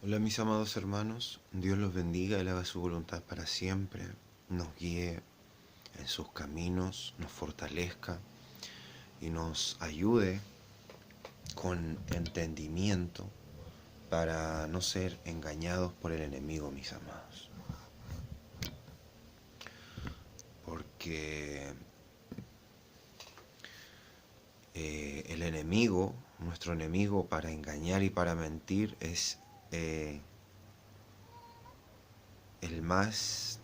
Hola mis amados hermanos, Dios los bendiga, Él haga su voluntad para siempre, nos guíe en sus caminos, nos fortalezca y nos ayude con entendimiento para no ser engañados por el enemigo, mis amados. Porque el enemigo, nuestro enemigo para engañar y para mentir es el más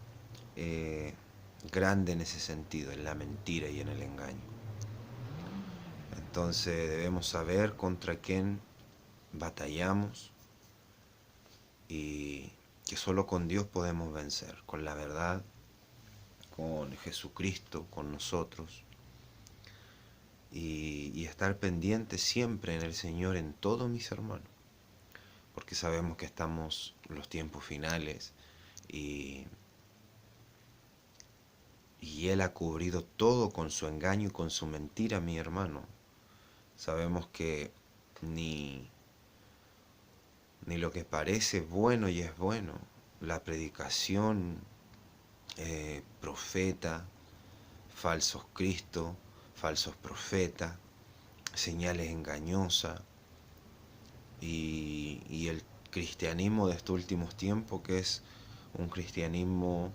grande en ese sentido, en la mentira y en el engaño. Entonces debemos saber contra quién batallamos y que solo con Dios podemos vencer, con la verdad, con Jesucristo, con nosotros, y estar pendientes siempre en el Señor en todo, mis hermanos, porque sabemos que estamos en los tiempos finales y, y Él ha cubrido todo con su engaño y con su mentira, mi hermano. Sabemos que ni ni lo que parece bueno y es bueno. La predicación, profeta, falsos cristos, falsos profetas, señales engañosas y el cristianismo de estos últimos tiempos, que es un cristianismo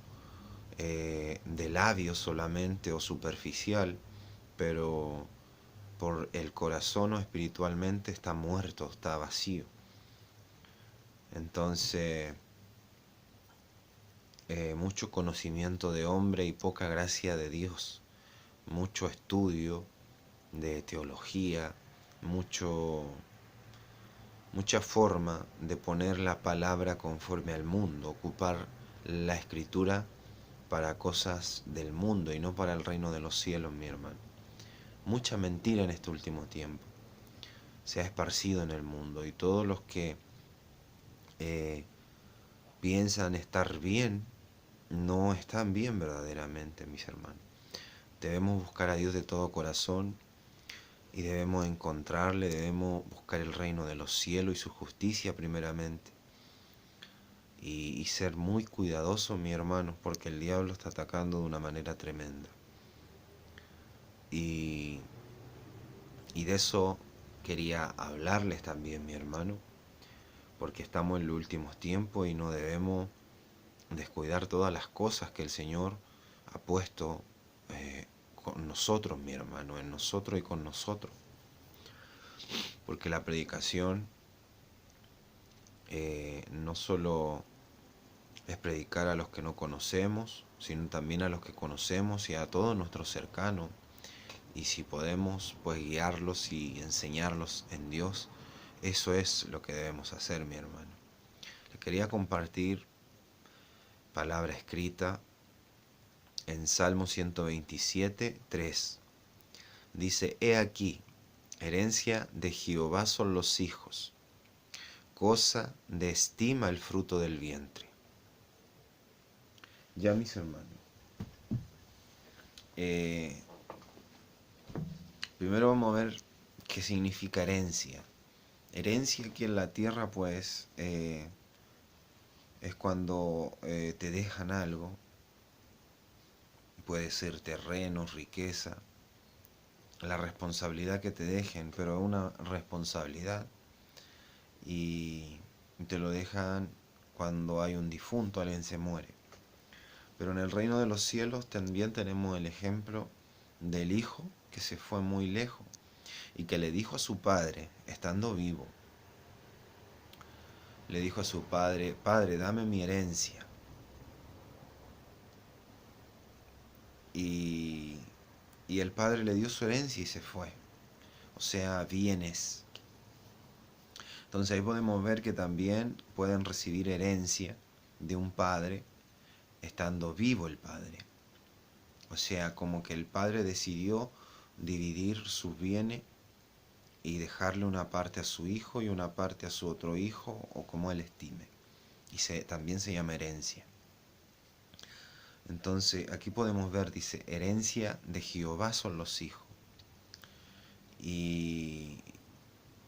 de labios solamente o superficial, pero por el corazón o espiritualmente está muerto, está vacío. Entonces, mucho conocimiento de hombre y poca gracia de Dios, mucho estudio de teología, mucha forma de poner la palabra conforme al mundo, ocupar la escritura para cosas del mundo y no para el reino de los cielos, mi hermano. Mucha mentira en este último tiempo se ha esparcido en el mundo y todos los que eh, piensan estar bien no están bien verdaderamente, mis hermanos. Debemos buscar a Dios de todo corazón y debemos encontrarle, debemos buscar el reino de los cielos y su justicia primeramente. Y ser muy cuidadosos, mi hermano, porque el diablo está atacando de una manera tremenda. Y, y de eso quería hablarles también, mi hermano, porque estamos en los últimos tiempos y no debemos descuidar todas las cosas que el Señor ha puesto con nosotros, mi hermano, en nosotros y con nosotros. Porque la predicación no solo es predicar a los que no conocemos, sino también a los que conocemos y a todos nuestros cercanos. Y si podemos, pues guiarlos y enseñarlos en Dios, eso es lo que debemos hacer, mi hermano. Le quería compartir palabra escrita en Salmo 127, 3. Dice, he aquí, herencia de Jehová son los hijos, cosa de estima el fruto del vientre. Ya, mis hermanos, eh, primero vamos a ver qué significa herencia. Herencia aquí en la tierra, pues, es cuando te dejan algo, puede ser terreno, riqueza, la responsabilidad que te dejen, pero es una responsabilidad y te lo dejan cuando hay un difunto, alguien se muere. Pero en el reino de los cielos también tenemos el ejemplo del hijo que se fue muy lejos y que le dijo a su padre, estando vivo, le dijo a su padre, padre, dame mi herencia. Y, y el padre le dio su herencia y se fue. O sea, bienes. Entonces ahí podemos ver que también pueden recibir herencia de un padre estando vivo el padre. O sea, como que el padre decidió dividir sus bienes y dejarle una parte a su hijo y una parte a su otro hijo o como él estime. Y también se llama herencia. Entonces aquí podemos ver, dice, herencia de Jehová son los hijos. Y,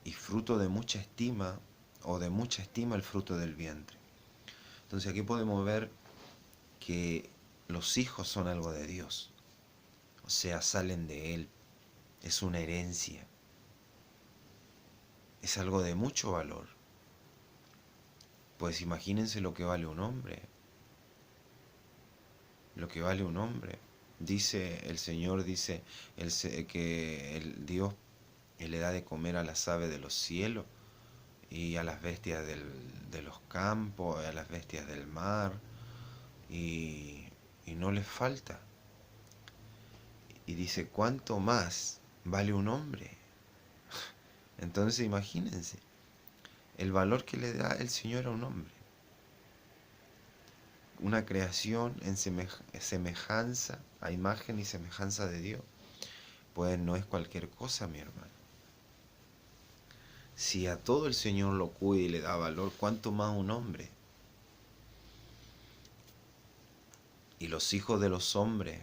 y fruto de mucha estima o de mucha estima el fruto del vientre. Entonces aquí podemos ver que los hijos son algo de Dios, o sea, salen de Él, es una herencia, es algo de mucho valor. Pues imagínense lo que vale un hombre, lo que vale un hombre. Dice el Señor, dice que el Dios le da de comer a las aves de los cielos y a las bestias de los campos, a las bestias del mar, y no les falta. Y dice, ¿cuánto más vale un hombre? Entonces imagínense el valor que le da el Señor a un hombre. Una creación en semejanza, a imagen y semejanza de Dios. Pues no es cualquier cosa, mi hermano. Si a todo el Señor lo cuida y le da valor, ¿cuánto más un hombre? Y los hijos de los hombres,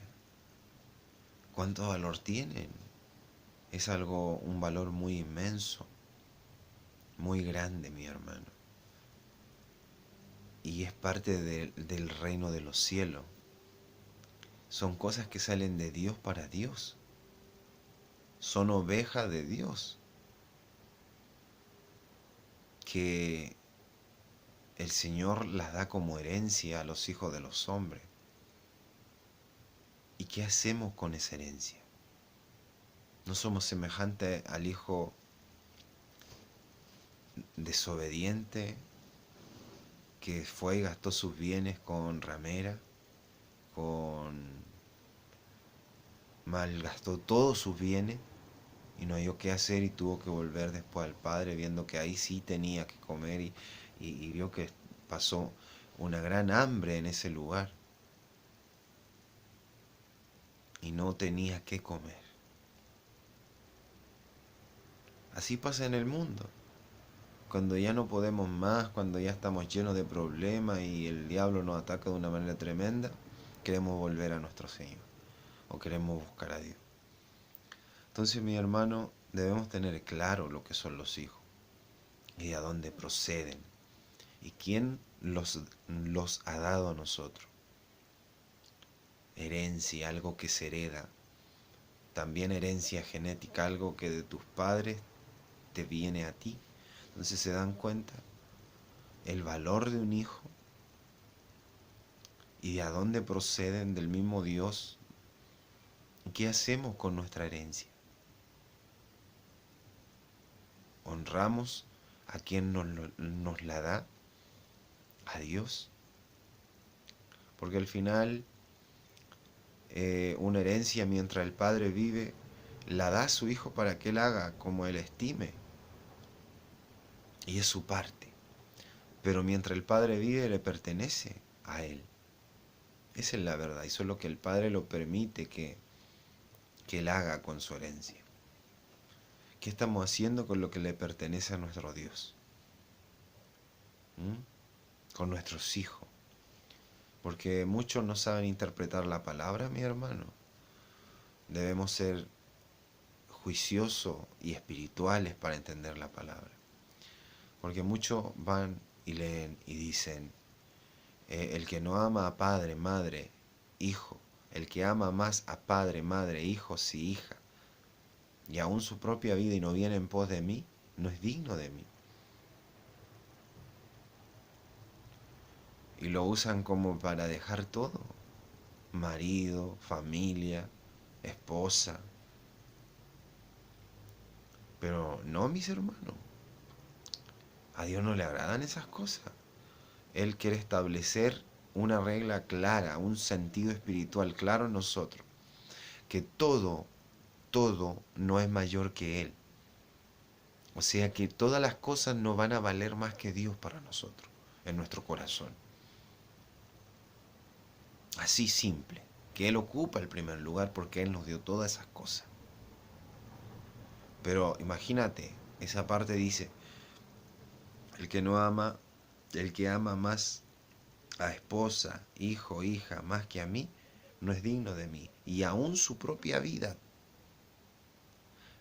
¿cuánto valor tienen? Es algo, un valor muy inmenso, muy grande, mi hermano. Y es parte del reino de los cielos. Son cosas que salen de Dios para Dios. Son ovejas de Dios, que el Señor las da como herencia a los hijos de los hombres. ¿Y qué hacemos con esa herencia? ¿No somos semejantes al hijo desobediente que fue y gastó sus bienes con ramera, malgastó todos sus bienes y no halló qué hacer y tuvo que volver después al padre viendo que ahí sí tenía que comer y vio que pasó una gran hambre en ese lugar y no tenía qué comer? Así pasa en el mundo. Cuando ya no podemos más, cuando ya estamos llenos de problemas y el diablo nos ataca de una manera tremenda, queremos volver a nuestro Señor o queremos buscar a Dios. Entonces, mi hermano, debemos tener claro lo que son los hijos y de dónde proceden y quién los ha dado a nosotros. Herencia, algo que se hereda. También herencia genética, algo que de tus padres te viene a ti. Entonces se dan cuenta el valor de un hijo y de dónde proceden del mismo Dios. ¿Qué hacemos con nuestra herencia? ¿Honramos a quien nos la da? ¿A Dios? Porque al final una herencia mientras el padre vive la da a su hijo para que él haga como él estime. Y es su parte. Pero mientras el padre vive le pertenece a él. Esa es la verdad. Y solo que el padre lo permite que él haga con su herencia. ¿Qué estamos haciendo con lo que le pertenece a nuestro Dios? Con nuestros hijos. Porque muchos no saben interpretar la palabra, mi hermano. Debemos ser juiciosos y espirituales para entender la palabra. Porque muchos van y leen y dicen, el que no ama a padre, madre, hijo, el que ama más a padre, madre, hijos y hija, y aún su propia vida y no viene en pos de mí, no es digno de mí. Y lo usan como para dejar todo, marido, familia, esposa. Pero no, mis hermanos, a Dios no le agradan esas cosas. Él quiere establecer una regla clara, un sentido espiritual claro en nosotros, que todo no es mayor que Él. O sea que todas las cosas no van a valer más que Dios para nosotros, en nuestro corazón. Así simple, que Él ocupa el primer lugar porque Él nos dio todas esas cosas. Pero imagínate, esa parte dice, el que no ama, el que ama más a esposa, hijo, hija, más que a mí, no es digno de mí. Y aún su propia vida.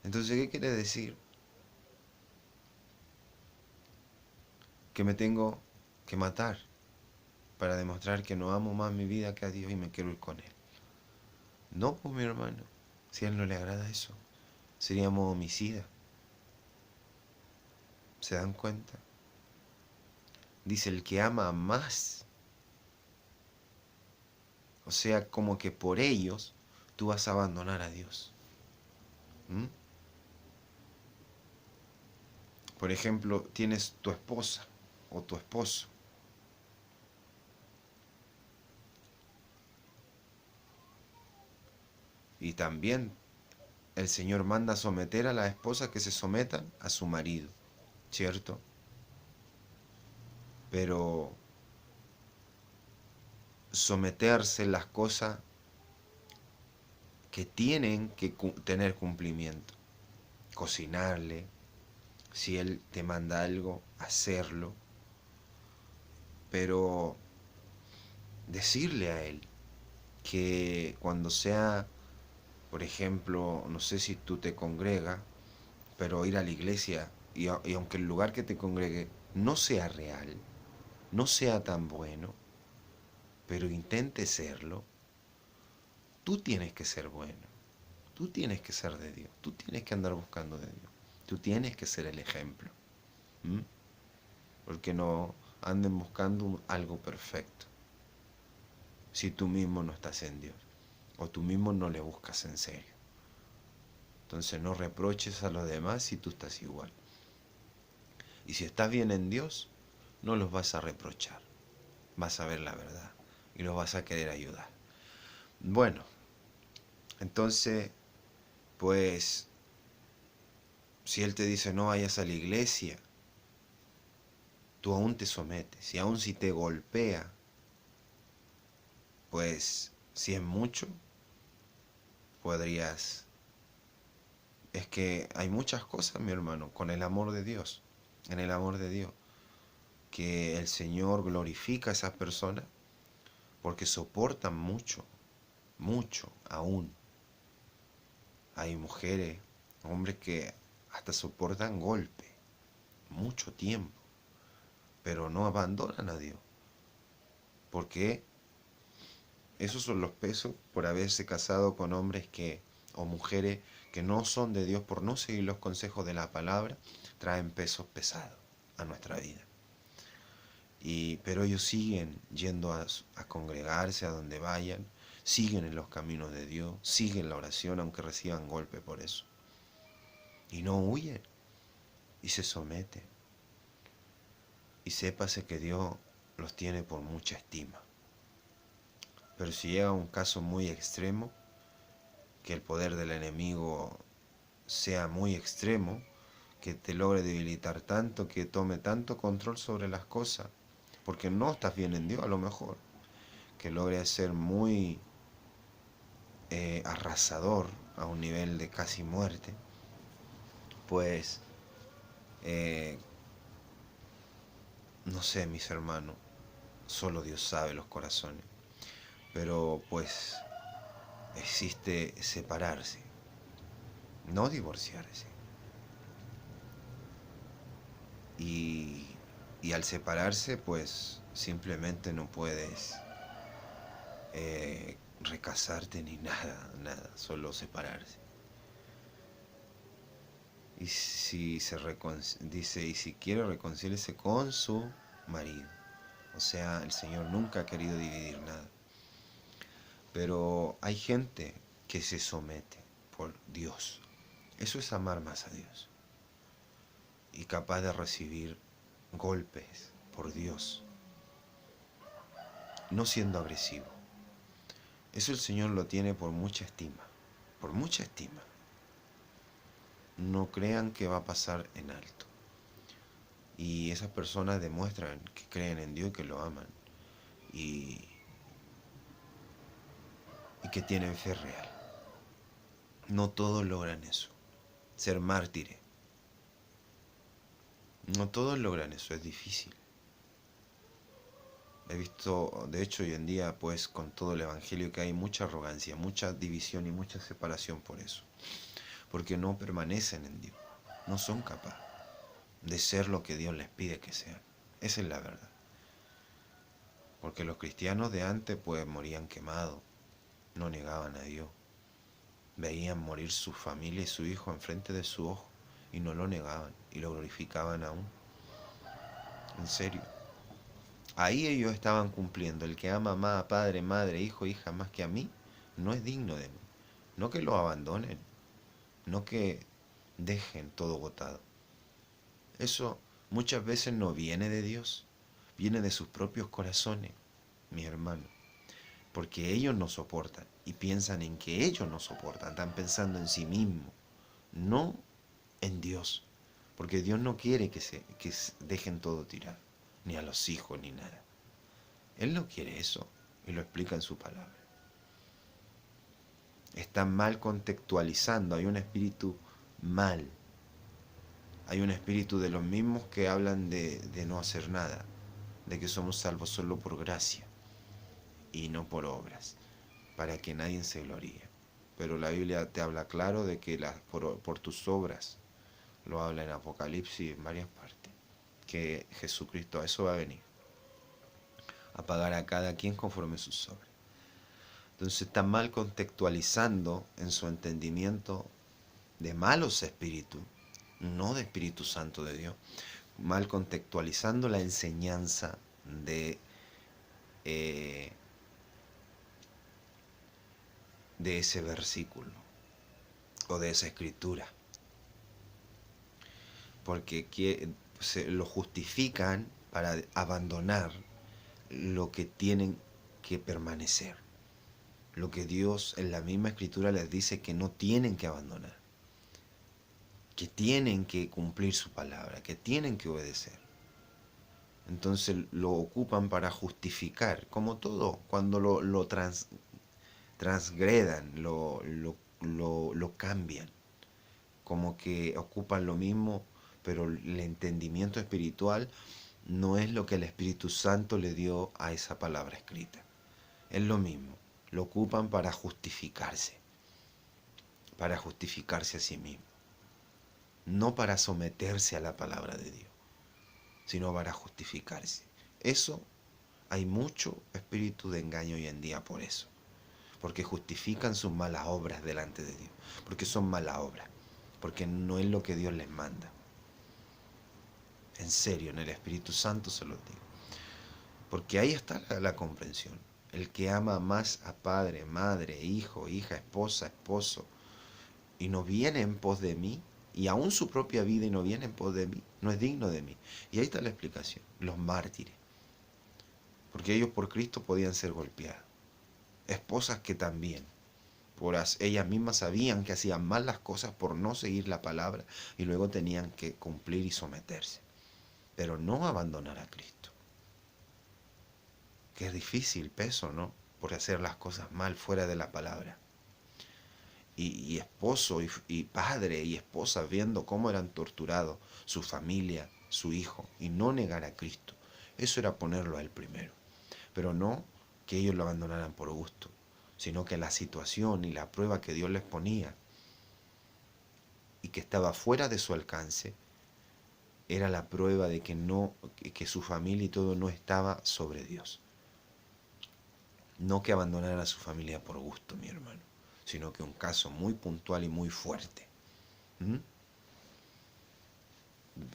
Entonces, ¿qué quiere decir? que me tengo que matar para demostrar que no amo más mi vida que a Dios y me quiero ir con Él. No, pues mi hermano, si a Él no le agrada eso, seríamos homicidas. ¿Se dan cuenta? Dice, el que ama más, o sea, como que por ellos tú vas a abandonar a Dios. ¿Mm? Por ejemplo, tienes tu esposa o tu esposo. Y también el Señor manda a someter a las esposas que se sometan a su marido, ¿cierto? Pero someterse las cosas que tienen que tener cumplimiento. Cocinarle, si Él te manda algo, hacerlo. Pero decirle a Él que cuando sea, por ejemplo, no sé si tú te congregas, pero ir a la iglesia y aunque el lugar que te congregue no sea real, no sea tan bueno, pero intente serlo, tú tienes que ser bueno, tú tienes que ser de Dios, tú tienes que andar buscando de Dios, tú tienes que ser el ejemplo. ¿Mm? Porque no anden buscando algo perfecto si tú mismo no estás en Dios o tú mismo no le buscas en serio. Entonces no reproches a los demás si tú estás igual. Y si estás bien en Dios, no los vas a reprochar, vas a ver la verdad y los vas a querer ayudar. Bueno, entonces, pues, si Él te dice no vayas a la iglesia, tú aún te sometes y aún si te golpea, pues, si es mucho, podrías. Es que hay muchas cosas, mi hermano, con el amor de Dios, en el amor de Dios, que el Señor glorifica a esas personas porque soportan mucho, mucho aún. Hay mujeres, hombres que hasta soportan golpe, mucho tiempo, pero no abandonan a Dios. Porque esos son los pesos por haberse casado con hombres que, o mujeres que no son de Dios por no seguir los consejos de la palabra, traen pesos pesados a nuestra vida. Pero ellos siguen yendo a congregarse a donde vayan, siguen en los caminos de Dios, siguen la oración aunque reciban golpe por eso. Y no huyen y se someten. Y sépase que Dios los tiene por mucha estima. Pero si llega un caso muy extremo, que el poder del enemigo sea muy extremo, que te logre debilitar tanto, que tome tanto control sobre las cosas, porque no estás bien en Dios a lo mejor, que logre ser muy arrasador a un nivel de casi muerte, pues eh, no sé, mis hermanos, solo Dios sabe los corazones, pero pues existe separarse, no divorciarse. Y, y al separarse, pues simplemente no puedes recasarte ni nada, nada, solo separarse. Y si dice, y si quiere reconcíliese con su marido. O sea, el Señor nunca ha querido dividir nada. Pero hay gente que se somete por Dios. Eso es amar más a Dios. Y capaz de recibir golpes por Dios. No siendo agresivo. Eso el Señor lo tiene por mucha estima. Por mucha estima. No crean que va a pasar en alto. Y esas personas demuestran que creen en Dios y que lo aman. Y que tienen fe real. No todos logran eso. Ser mártires. No todos logran eso, es difícil. He visto, de hecho hoy en día, pues con todo el evangelio que hay mucha arrogancia, mucha división y mucha separación por eso. Porque no permanecen en Dios. No son capaces de ser lo que Dios les pide que sean. Esa es la verdad. Porque los cristianos de antes pues morían quemados, no negaban a Dios. Veían morir su familia y su hijo enfrente de su ojo y no lo negaban y lo glorificaban aún. En serio. Ahí ellos estaban cumpliendo. El que ama más a padre, madre, hijo, hija más que a mí, no es digno de mí. No que lo abandonen, no que dejen todo botado. Eso muchas veces no viene de Dios, viene de sus propios corazones, mis hermanos. Porque ellos no soportan y piensan en que ellos no soportan, están pensando en sí mismos, no en Dios. Porque Dios no quiere que dejen todo tirado, ni a los hijos, ni nada. Él no quiere eso, y lo explica en su palabra. Están mal contextualizando, hay un espíritu mal. Hay un espíritu de los mismos que hablan de no hacer nada, de que somos salvos solo por gracia y no por obras, para que nadie se gloríe. Pero la Biblia te habla claro de que por tus obras, lo habla en Apocalipsis en varias partes, que Jesucristo a eso va a venir, a pagar a cada quien conforme sus obras. Entonces está mal contextualizando en su entendimiento de malos espíritus, no de Espíritu Santo de Dios, mal contextualizando la enseñanza eh, de ese versículo o de esa escritura, porque se lo justifican para abandonar lo que tienen que permanecer, lo que Dios en la misma escritura les dice que no tienen que abandonar, que tienen que cumplir su palabra, que tienen que obedecer. Entonces lo ocupan para justificar, como todo, cuando lo transgredan, lo cambian, como que ocupan lo mismo, pero el entendimiento espiritual no es lo que el Espíritu Santo le dio a esa palabra escrita. Es lo mismo, lo ocupan para justificarse a sí mismo, no para someterse a la palabra de Dios, sino para justificarse. Eso, hay mucho espíritu de engaño hoy en día por eso, porque justifican sus malas obras delante de Dios, porque son malas obras, porque no es lo que Dios les manda. En serio, en el Espíritu Santo se los digo. Porque ahí está la comprensión. El que ama más a padre, madre, hijo, hija, esposa, esposo, y no viene en pos de mí, y aún su propia vida y no viene en pos de mí, no es digno de mí. Y ahí está la explicación. Los mártires. Porque ellos por Cristo podían ser golpeados. Esposas que también. Ellas mismas sabían que hacían mal las cosas por no seguir la palabra y luego tenían que cumplir y someterse. Pero no abandonar a Cristo. Que es difícil, peso, ¿no? Por hacer las cosas mal fuera de la palabra. Y esposo y padre y esposa viendo cómo eran torturados su familia, su hijo, y no negar a Cristo. Eso era ponerlo a él primero. Pero no que ellos lo abandonaran por gusto, sino que la situación y la prueba que Dios les ponía y que estaba fuera de su alcance era la prueba de que su familia y todo no estaba sobre Dios. No que abandonaran a su familia por gusto, mi hermano, sino que un caso muy puntual y muy fuerte. ¿Mm?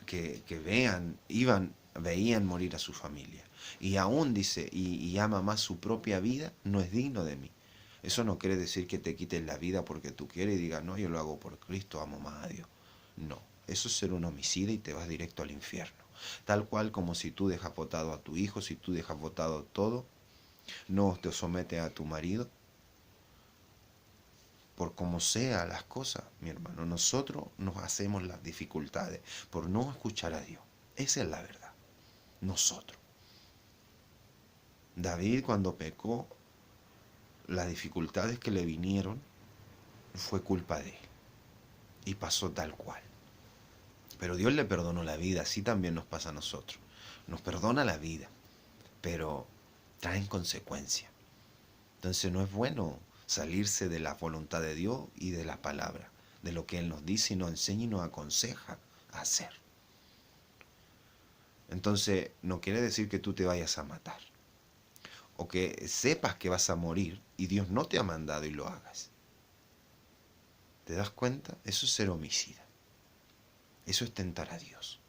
Que veían morir a su familia. Y aún dice, y ama más su propia vida, no es digno de mí. Eso no quiere decir que te quites la vida porque tú quieres y digas, no, yo lo hago por Cristo, amo más a Dios. No, eso es ser un homicida y te vas directo al infierno. Tal cual como si tú dejas votado a tu hijo, si tú dejas votado todo, no te sometes a tu marido, por como sea las cosas, mi hermano, nosotros nos hacemos las dificultades por no escuchar a Dios. Esa es la verdad. Nosotros. David cuando pecó, las dificultades que le vinieron fue culpa de él. Y pasó tal cual. Pero Dios le perdonó la vida, así también nos pasa a nosotros. Nos perdona la vida, pero traen consecuencias. Entonces no es bueno salirse de la voluntad de Dios y de la palabra, de lo que Él nos dice y nos enseña y nos aconseja a hacer. Entonces, no quiere decir que tú te vayas a matar, o que sepas que vas a morir y Dios no te ha mandado y lo hagas. ¿Te das cuenta? Eso es ser homicida. Eso es tentar a Dios.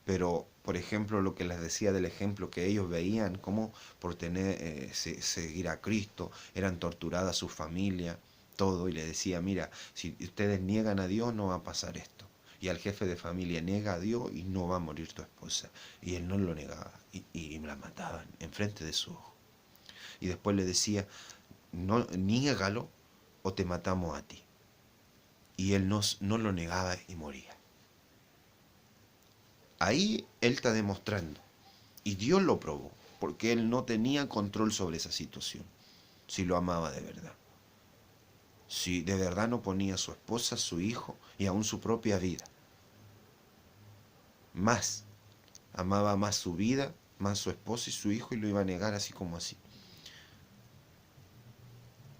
Pero, por ejemplo, lo que les decía del ejemplo que ellos veían, cómo por seguir a Cristo eran torturadas su familia, todo, y le decía, mira, si ustedes niegan a Dios no va a pasar esto. Y al jefe de familia niega a Dios y no va a morir tu esposa. Y él no lo negaba y la mataban enfrente de su ojo. Y después le decía, no, niégalo o te matamos a ti. Y él no lo negaba y moría. Ahí él está demostrando. Y Dios lo probó, porque él no tenía control sobre esa situación, si lo amaba de verdad. Si de verdad no ponía a su esposa, su hijo y aún su propia vida. Más, amaba más su vida, más su esposa y su hijo y lo iba a negar así como así.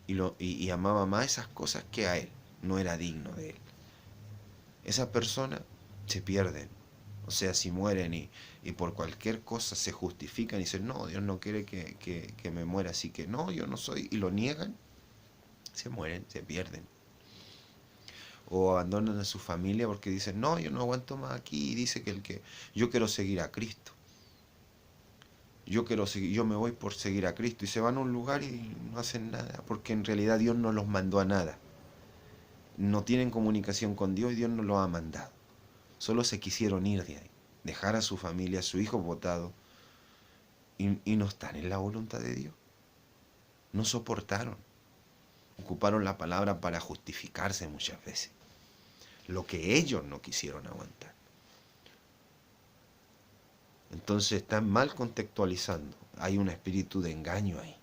Y amaba más esas cosas que a él, no era digno de él. Esas personas se pierden. O sea, si mueren y por cualquier cosa se justifican y dicen, no, Dios no quiere que me muera, así que no, yo no soy, y lo niegan, se mueren, se pierden. O abandonan a su familia porque dicen, no, yo no aguanto más aquí, y dice que yo quiero seguir a Cristo. Yo me voy por seguir a Cristo, y se van a un lugar y no hacen nada, porque en realidad Dios no los mandó a nada. No tienen comunicación con Dios y Dios no los ha mandado. Solo se quisieron ir de ahí, dejar a su familia, a su hijo botado, y no están en la voluntad de Dios. No soportaron. Ocuparon la palabra para justificarse muchas veces. Lo que ellos no quisieron aguantar. Entonces están mal contextualizando. Hay un espíritu de engaño ahí.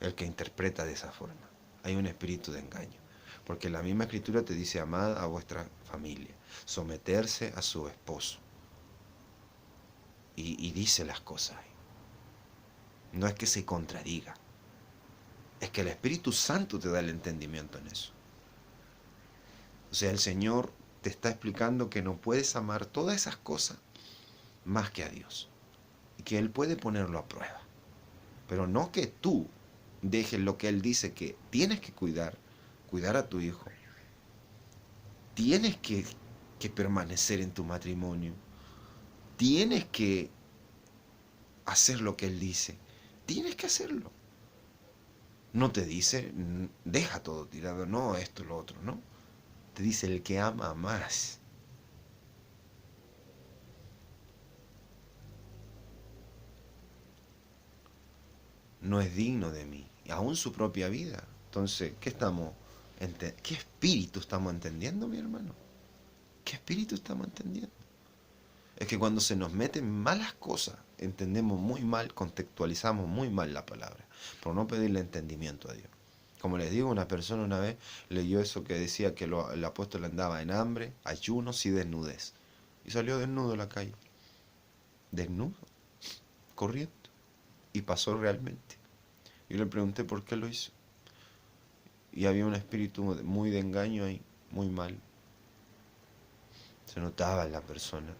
El que interpreta de esa forma. Hay un espíritu de engaño. Porque la misma escritura te dice, amad a vuestra familia, someterse a su esposo. Y dice las cosas ahí. No es que se contradiga. Es que el Espíritu Santo te da el entendimiento en eso. O sea, el Señor te está explicando que no puedes amar todas esas cosas más que a Dios. Y que Él puede ponerlo a prueba. Pero no que tú dejes lo que Él dice que tienes que cuidar a tu hijo. Tienes que permanecer en tu matrimonio. Tienes que hacer lo que Él dice. Tienes que hacerlo. No te dice, deja todo tirado, no, esto, lo otro, no. Te dice el que ama más. No es digno de mí, y aún su propia vida. Entonces, ¿qué espíritu estamos entendiendo, mi hermano? ¿Qué espíritu estamos entendiendo? Es que cuando se nos meten malas cosas, entendemos muy mal, contextualizamos muy mal la palabra, por no pedirle entendimiento a Dios. Como les digo, una persona una vez leyó eso que decía que el apóstol andaba en hambre, ayunos y desnudez. Y salió desnudo a la calle. Desnudo, corriendo. Y pasó realmente. Yo le pregunté por qué lo hizo. Y había un espíritu muy de engaño ahí, muy mal. Se notaba en la persona.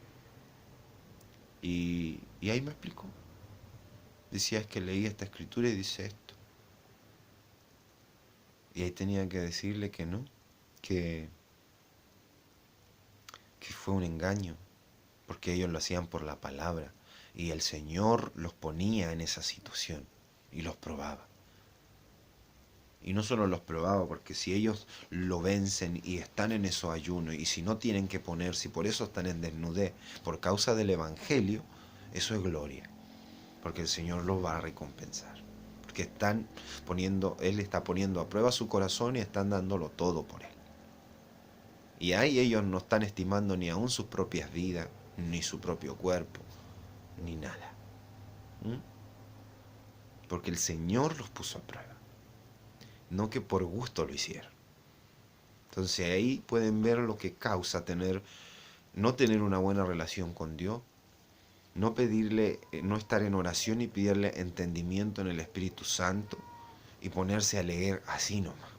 Y ahí me explicó. Decía, es que leí esta escritura y dice esto. Y ahí tenía que decirle que no, que, que fue un engaño, porque ellos lo hacían por la palabra. Y el Señor los ponía en esa situación y los probaba. Y no solo los probaba, porque si ellos lo vencen y están en esos ayunos, y si no tienen que ponerse, y por eso están en desnudez, por causa del Evangelio, eso es gloria. Porque el Señor los va a recompensar. Porque Él está poniendo a prueba su corazón y están dándolo todo por Él. Y ahí ellos no están estimando ni aún sus propias vidas, ni su propio cuerpo, ni nada. Porque el Señor los puso a prueba. No que por gusto lo hicieron. Entonces ahí pueden ver lo que causa no tener una buena relación con Dios, no pedirle, no estar en oración y pedirle entendimiento en el Espíritu Santo y ponerse a leer así nomás.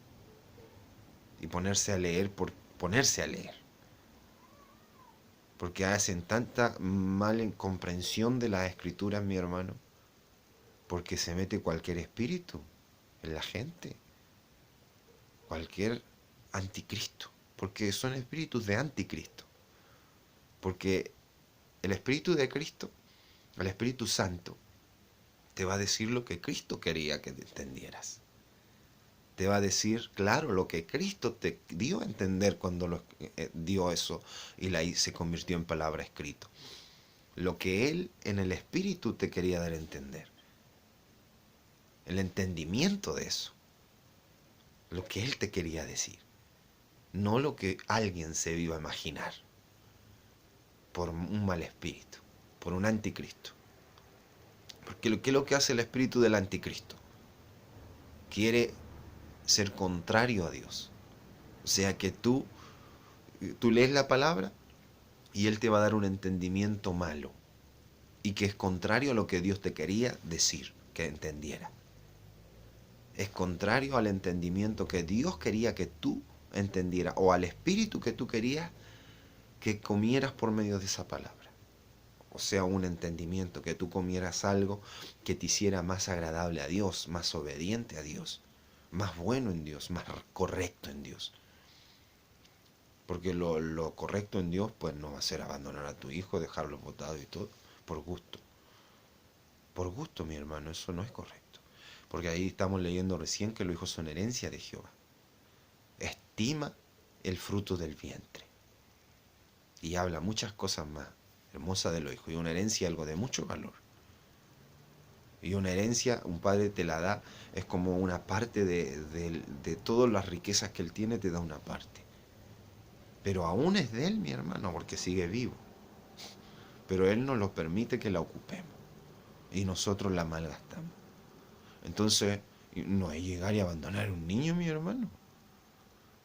Y ponerse a leer por ponerse a leer. porque hacen tanta mala comprensión de las escrituras, mi hermano, porque se mete cualquier espíritu en la gente, cualquier anticristo, porque son espíritus de anticristo, porque el espíritu de Cristo, el Espíritu Santo, te va a decir lo que Cristo quería que entendieras. Te va a decir, claro, lo que Cristo te dio a entender cuando dio eso y se convirtió en palabra escrito. Lo que Él en el Espíritu te quería dar a entender. El entendimiento de eso. Lo que Él te quería decir. No lo que alguien se iba a imaginar. Por un mal espíritu. Por un anticristo. Porque ¿qué es lo que hace el espíritu del anticristo? Quiere ser contrario a Dios. O sea que tú lees la palabra y Él te va a dar un entendimiento malo y que es contrario a lo que Dios te quería decir, que entendiera. Es contrario al entendimiento que Dios quería que tú entendieras o al espíritu que tú querías que comieras por medio de esa palabra. O sea, un entendimiento, que tú comieras algo que te hiciera más agradable a Dios, más obediente a Dios, más bueno en Dios, más correcto en Dios. Porque lo correcto en Dios pues no va a ser abandonar a tu hijo, dejarlo botado y todo, por gusto. Por gusto, mi hermano, eso no es correcto. Porque ahí estamos leyendo recién que los hijos son herencia de Jehová. Estima el fruto del vientre. Y habla muchas cosas más hermosas de los hijos. Y una herencia es algo de mucho valor. Y una herencia, un padre te la da, es como una parte de todas las riquezas que él tiene, te da una parte. Pero aún es de él, mi hermano, porque sigue vivo. Pero él nos lo permite que la ocupemos. Y nosotros la malgastamos. Entonces, no es llegar y abandonar a un niño, mi hermano.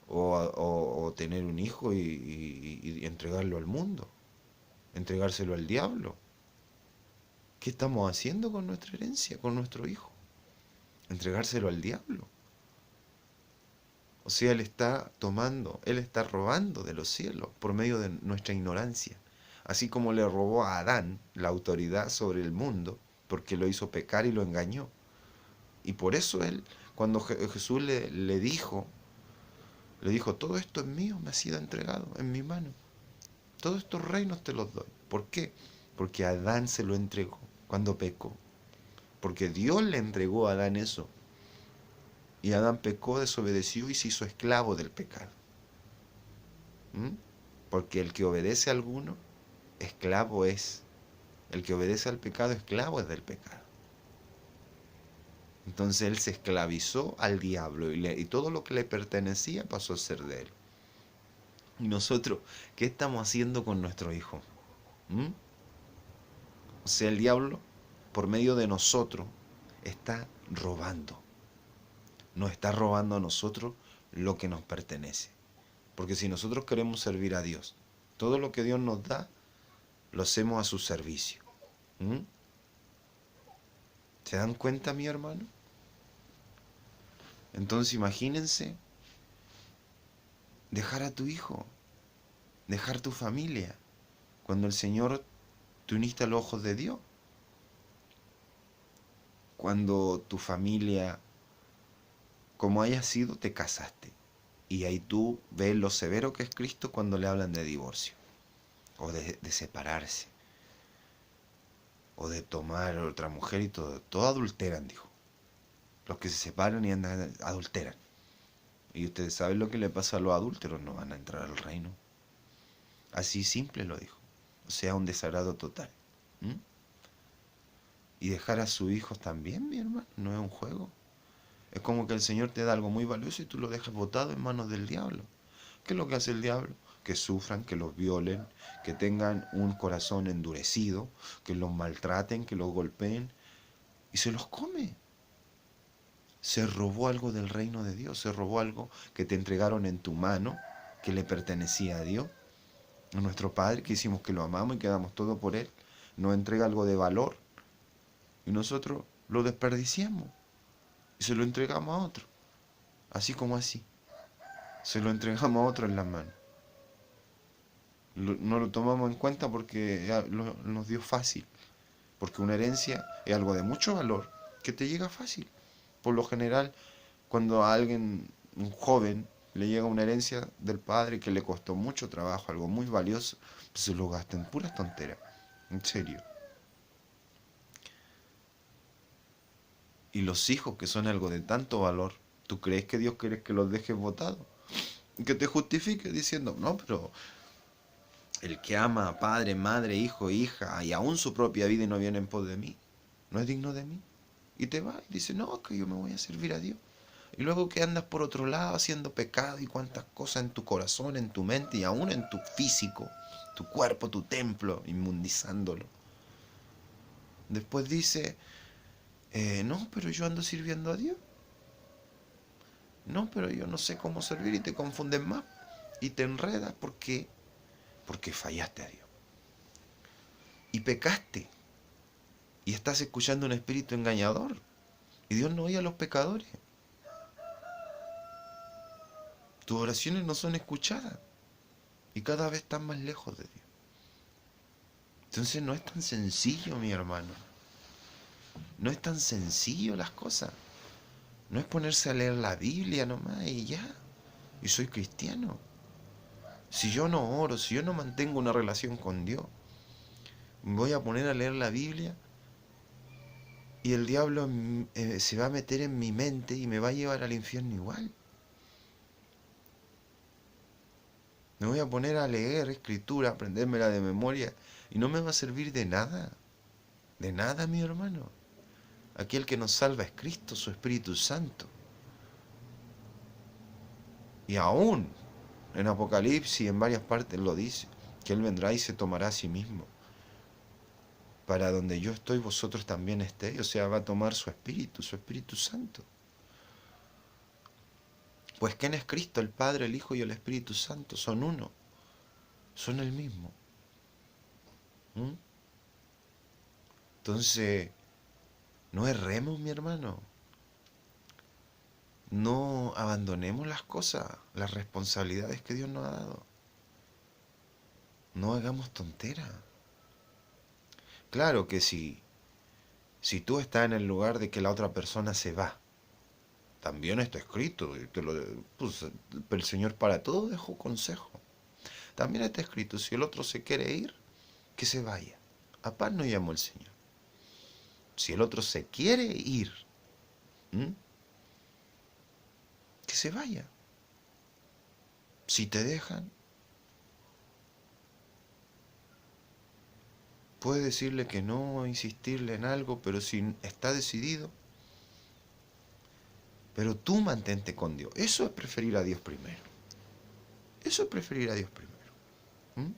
O tener un hijo y entregarlo al mundo. Entregárselo al diablo. ¿Qué estamos haciendo con nuestra herencia, con nuestro hijo? Entregárselo al diablo. O sea, él está tomando, él está robando de los cielos por medio de nuestra ignorancia. Así como le robó a Adán la autoridad sobre el mundo, porque lo hizo pecar y lo engañó. Y por eso él, cuando Jesús le dijo, todo esto es mío, me ha sido entregado en mi mano. Todos estos reinos te los doy. ¿Por qué? Porque Adán se lo entregó cuando pecó. Porque Dios le entregó a Adán eso. Y Adán pecó, desobedeció y se hizo esclavo del pecado. ¿Mm? Porque el que obedece a alguno, esclavo es. El que obedece al pecado, esclavo es del pecado. Entonces él se esclavizó al diablo y todo lo que le pertenecía pasó a ser de él. Y nosotros, ¿qué estamos haciendo con nuestro hijo? ¿Mm? O sea, el diablo, por medio de nosotros, está robando. Nos está robando a nosotros lo que nos pertenece. Porque si nosotros queremos servir a Dios, todo lo que Dios nos da, lo hacemos a su servicio. ¿Mm? ¿Se dan cuenta, mi hermano? Entonces imagínense dejar a tu hijo, dejar tu familia, cuando el Señor te uniste a los ojos de Dios. Cuando tu familia, como haya sido, te casaste. Y ahí tú ves lo severo que es Cristo cuando le hablan de divorcio, o de separarse, o de tomar otra mujer y todo. Todo adulteran, dijo. Los que se separan y andan, adulteran. Y ustedes saben lo que le pasa a los adúlteros, no van a entrar al reino. Así simple lo dijo. O sea, un desagrado total. ¿Mm? Y dejar a sus hijos también, mi hermano, no es un juego. Es como que el Señor te da algo muy valioso y tú lo dejas botado en manos del diablo. ¿Qué es lo que hace el diablo? Que sufran, que los violen, que tengan un corazón endurecido, que los maltraten, que los golpeen y se los come. Se robó algo del reino de Dios, se robó algo que te entregaron en tu mano, que le pertenecía a Dios, a nuestro Padre, que hicimos que lo amamos y que damos todo por Él. Nos entrega algo de valor y nosotros lo desperdiciamos y se lo entregamos a otro, así como así. Se lo entregamos a otro en las manos. No lo tomamos en cuenta porque ya nos dio fácil. Porque una herencia es algo de mucho valor que te llega fácil. Por lo general, cuando a alguien, un joven, le llega una herencia del padre que le costó mucho trabajo, algo muy valioso, pues se lo gasta en puras tonteras. En serio. Y los hijos, que son algo de tanto valor, ¿tú crees que Dios quiere que los dejes botados? Y que te justifique diciendo, no, pero el que ama a padre, madre, hijo, hija, y aún su propia vida y no viene en pos de mí, no es digno de mí. Y te va y dice, no, que yo me voy a servir a Dios. Y luego que andas por otro lado haciendo pecado y cuantas cosas en tu corazón, en tu mente y aún en tu físico, tu cuerpo, tu templo, inmundizándolo. Después dice, no, pero yo ando sirviendo a Dios. No, pero yo no sé cómo servir y te confunden más. Y te enredas porque fallaste a Dios. Y pecaste. Y estás escuchando un espíritu engañador. Y Dios no oye a los pecadores. Tus oraciones no son escuchadas. Y cada vez estás más lejos de Dios. Entonces no es tan sencillo, mi hermano. No es tan sencillo las cosas. No es ponerse a leer la Biblia nomás y ya. Y soy cristiano. Si yo no oro, si yo no mantengo una relación con Dios, me voy a poner a leer la Biblia y el diablo se va a meter en mi mente y me va a llevar al infierno igual. Me voy a poner a leer escritura, aprendérmela de memoria y no me va a servir de nada. De nada, mi hermano. Aquí el que nos salva es Cristo, su Espíritu Santo. Y aún en Apocalipsis, en varias partes lo dice, que Él vendrá y se tomará a sí mismo. Para donde yo estoy, vosotros también estéis. O sea, va a tomar su Espíritu Santo. Pues ¿quién es Cristo? El Padre, el Hijo y el Espíritu Santo. Son uno. Son el mismo. ¿Mm? Entonces, no erremos, mi hermano. No abandonemos las cosas, las responsabilidades que Dios nos ha dado. No hagamos tonteras. Claro que si tú estás en el lugar de que la otra persona se va, también está escrito, pues, el Señor para todo dejó consejo. También está escrito, si el otro se quiere ir, que se vaya. A paz no llamó el Señor. Si el otro se quiere ir, ¿m? Que se vaya. Si te dejan, puedes decirle que no, insistirle en algo, pero si está decidido, pero tú mantente con Dios. Eso es preferir a Dios primero. Eso es preferir a Dios primero. ¿M?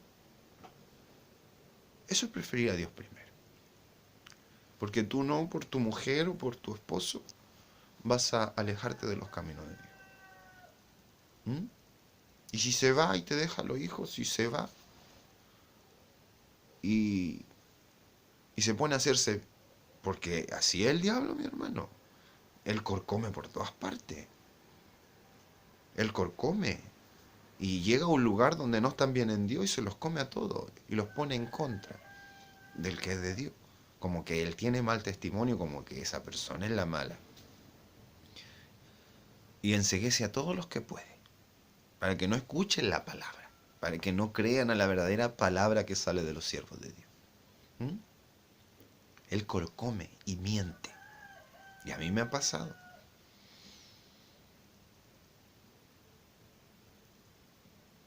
Eso es preferir a Dios primero. Porque tú no, por tu mujer o por tu esposo, vas a alejarte de los caminos de Dios. ¿Mm? Y si se va y te deja a los hijos, si se va y, y se pone a hacerse, porque así es el diablo, mi hermano. Él corcome por todas partes. Él corcome. Y llega a un lugar donde no están bien en Dios y se los come a todos. Y los pone en contra del que es de Dios. Como que él tiene mal testimonio, como que esa persona es la mala. Y enceguece a todos los que puede, para que no escuchen la palabra, para que no crean a la verdadera palabra que sale de los siervos de Dios. ¿Mm? Él corcome y miente. Y a mí me ha pasado.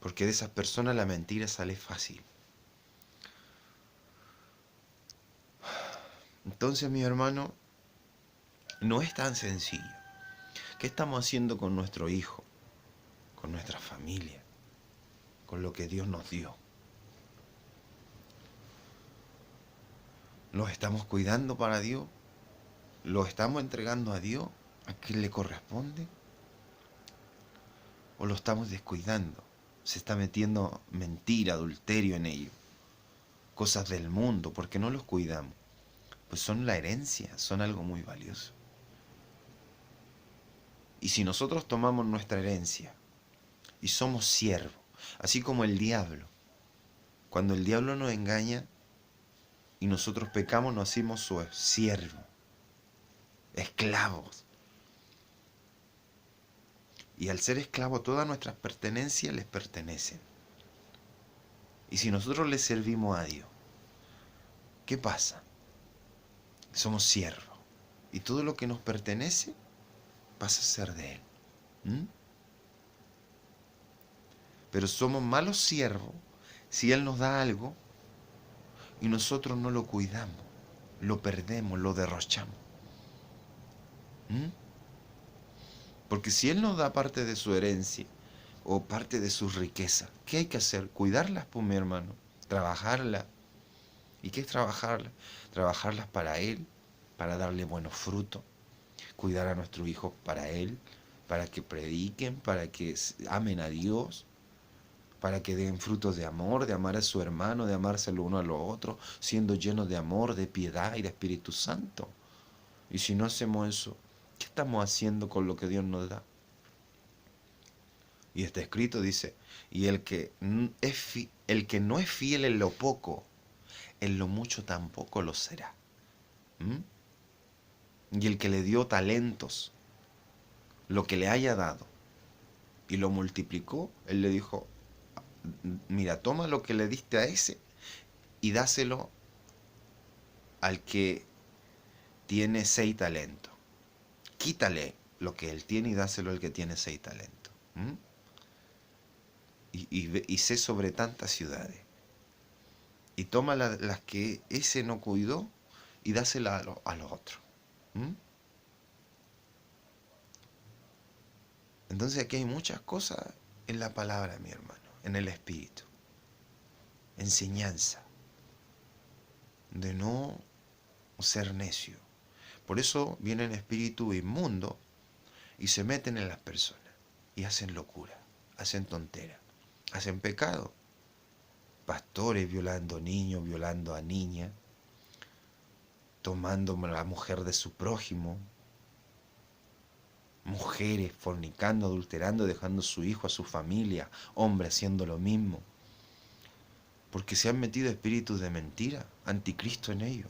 Porque de esas personas la mentira sale fácil. Entonces, mi hermano, no es tan sencillo. ¿Qué estamos haciendo con nuestro hijo? Con nuestra familia, con lo que Dios nos dio. ¿Los estamos cuidando para Dios? ¿Los estamos entregando a Dios, a quien le corresponde? ¿O lo estamos descuidando? Se está metiendo mentira, adulterio en ello. Cosas del mundo, porque no los cuidamos. Pues son la herencia, son algo muy valioso. Y si nosotros tomamos nuestra herencia y somos siervos, así como el diablo, Cuando el diablo nos engaña y nosotros pecamos, nos hacemos su siervo, esclavos. Y al ser esclavos, todas nuestras pertenencias les pertenecen. Y si nosotros le servimos a Dios, ¿qué pasa? Somos siervos. Y todo lo que nos pertenece pasa a ser de Él. ¿Mm? Pero somos malos siervos si Él nos da algo y nosotros no lo cuidamos, lo perdemos, lo derrochamos. ¿Mm? Porque si Él nos da parte de su herencia o parte de su riqueza, ¿qué hay que hacer? Cuidarlas, pues, mi hermano. Trabajarlas. ¿Y qué es trabajarlas? Trabajarlas para Él, para darle buenos frutos. Cuidar a nuestros hijos para Él, para que prediquen, para que amen a Dios, para que den frutos de amor, de amar a su hermano, de amarse el uno a los otros, siendo llenos de amor, de piedad y de Espíritu Santo. Y si no hacemos eso, ¿qué estamos haciendo con lo que Dios nos da? Y está escrito, dice, y el que no es fiel en lo poco, en lo mucho tampoco lo será. ¿Mm? Y el que le dio talentos, lo que le haya dado, y lo multiplicó, él le dijo, mira, toma lo que le diste a ese y dáselo al que tiene 6 talentos. Quítale lo que él tiene y dáselo al que tiene 6 talentos. ¿Mm? Y sé sobre tantas ciudades. Y toma las que ese no cuidó y dásela a los otros. ¿Mm? Entonces aquí hay muchas cosas en la palabra, mi hermano, en el Espíritu. Enseñanza de no ser necio. Por eso vienen espíritus inmundos y se meten en las personas y hacen locura, hacen tontera, hacen pecado. Pastores violando niños, violando a niñas, tomando a la mujer de su prójimo, mujeres fornicando, adulterando, dejando a su hijo, a su familia, hombres haciendo lo mismo, porque se han metido espíritus de mentira, anticristo en ellos.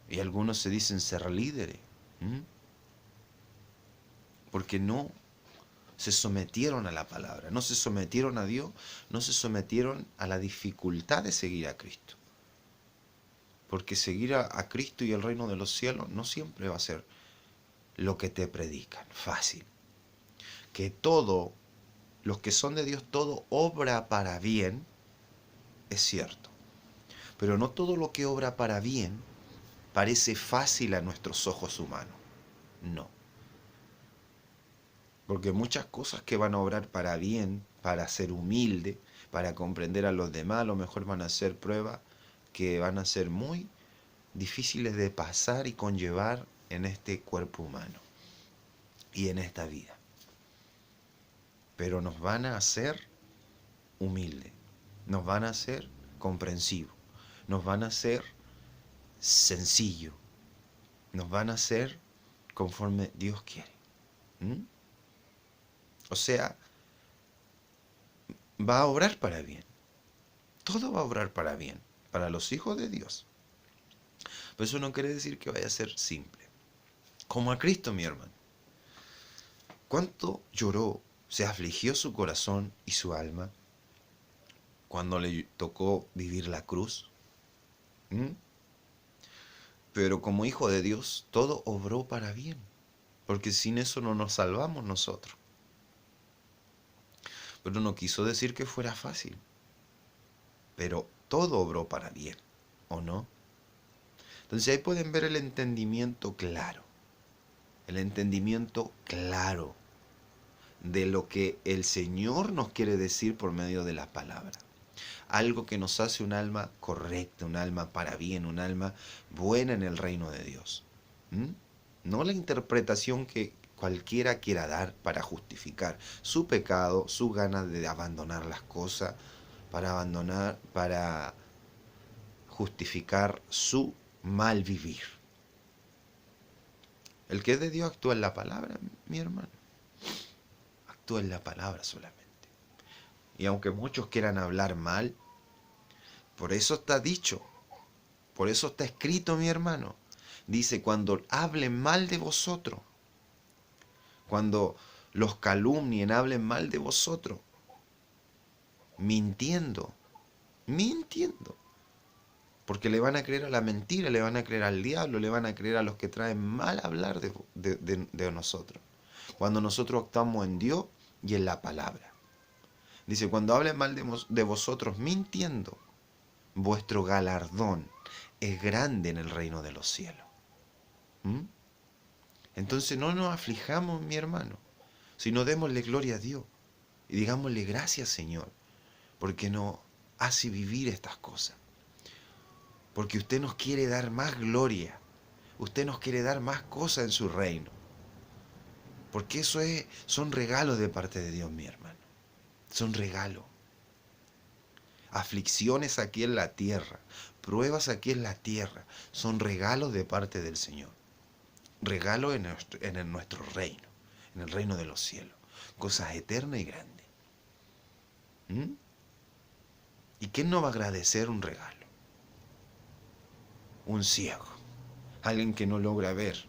Y algunos se dicen ser líderes, porque no se sometieron a la palabra, no se sometieron a Dios, no se sometieron a la dificultad de seguir a Cristo. Porque seguir a Cristo y el reino de los cielos no siempre va a ser lo que te predican, fácil. Que todo, los que son de Dios, todo obra para bien, es cierto. Pero no todo lo que obra para bien parece fácil a nuestros ojos humanos. No. Porque muchas cosas que van a obrar para bien, para ser humilde, para comprender a los demás, a lo mejor van a ser pruebas que van a ser muy difíciles de pasar y conllevar en este cuerpo humano y en esta vida. Pero nos van a hacer humildes, nos van a hacer comprensivos, nos van a hacer sencillos, nos van a hacer conforme Dios quiere. ¿Mm? O sea, va a obrar para bien. Todo va a obrar para bien, para los hijos de Dios. Pero eso no quiere decir que vaya a ser simple. Como a Cristo, mi hermano. ¿Cuánto lloró, se afligió su corazón y su alma cuando le tocó vivir la cruz? ¿Mm? Pero como hijo de Dios, todo obró para bien. Porque sin eso no nos salvamos nosotros. Pero no quiso decir que fuera fácil. Pero todo obró para bien, ¿o no? Entonces ahí pueden ver el entendimiento claro. El entendimiento claro de lo que el Señor nos quiere decir por medio de la palabra. Algo que nos hace un alma correcta, un alma para bien, un alma buena en el reino de Dios. No la interpretación que cualquiera quiera dar para justificar su pecado, sus ganas de abandonar las cosas, para justificar su mal vivir. El que es de Dios actúa en la palabra, mi hermano. Actúa en la palabra solamente. Y aunque muchos quieran hablar mal, por eso está dicho, por eso está escrito, mi hermano. Dice, cuando hablen mal de vosotros, cuando los calumnien, hablen mal de vosotros, mintiendo, mintiendo. Porque le van a creer a la mentira, le van a creer al diablo, le van a creer a los que traen mal hablar de nosotros. Cuando nosotros actuamos en Dios y en la palabra. Dice, cuando hablen mal de vosotros mintiendo, vuestro galardón es grande en el reino de los cielos. ¿Mm? Entonces no nos aflijamos, mi hermano, sino démosle gloria a Dios y digámosle gracias, Señor, porque nos hace vivir estas cosas. Porque usted nos quiere dar más gloria, usted nos quiere dar más cosas en su reino. Porque son regalos de parte de Dios, mi hermano. Son regalos. Aflicciones aquí en la tierra, pruebas aquí en la tierra, son regalos de parte del Señor. Regalos en nuestro reino, en el reino de los cielos. Cosas eternas y grandes. ¿Mm? ¿Y quién no va a agradecer un regalo? Un ciego, alguien que no logra ver,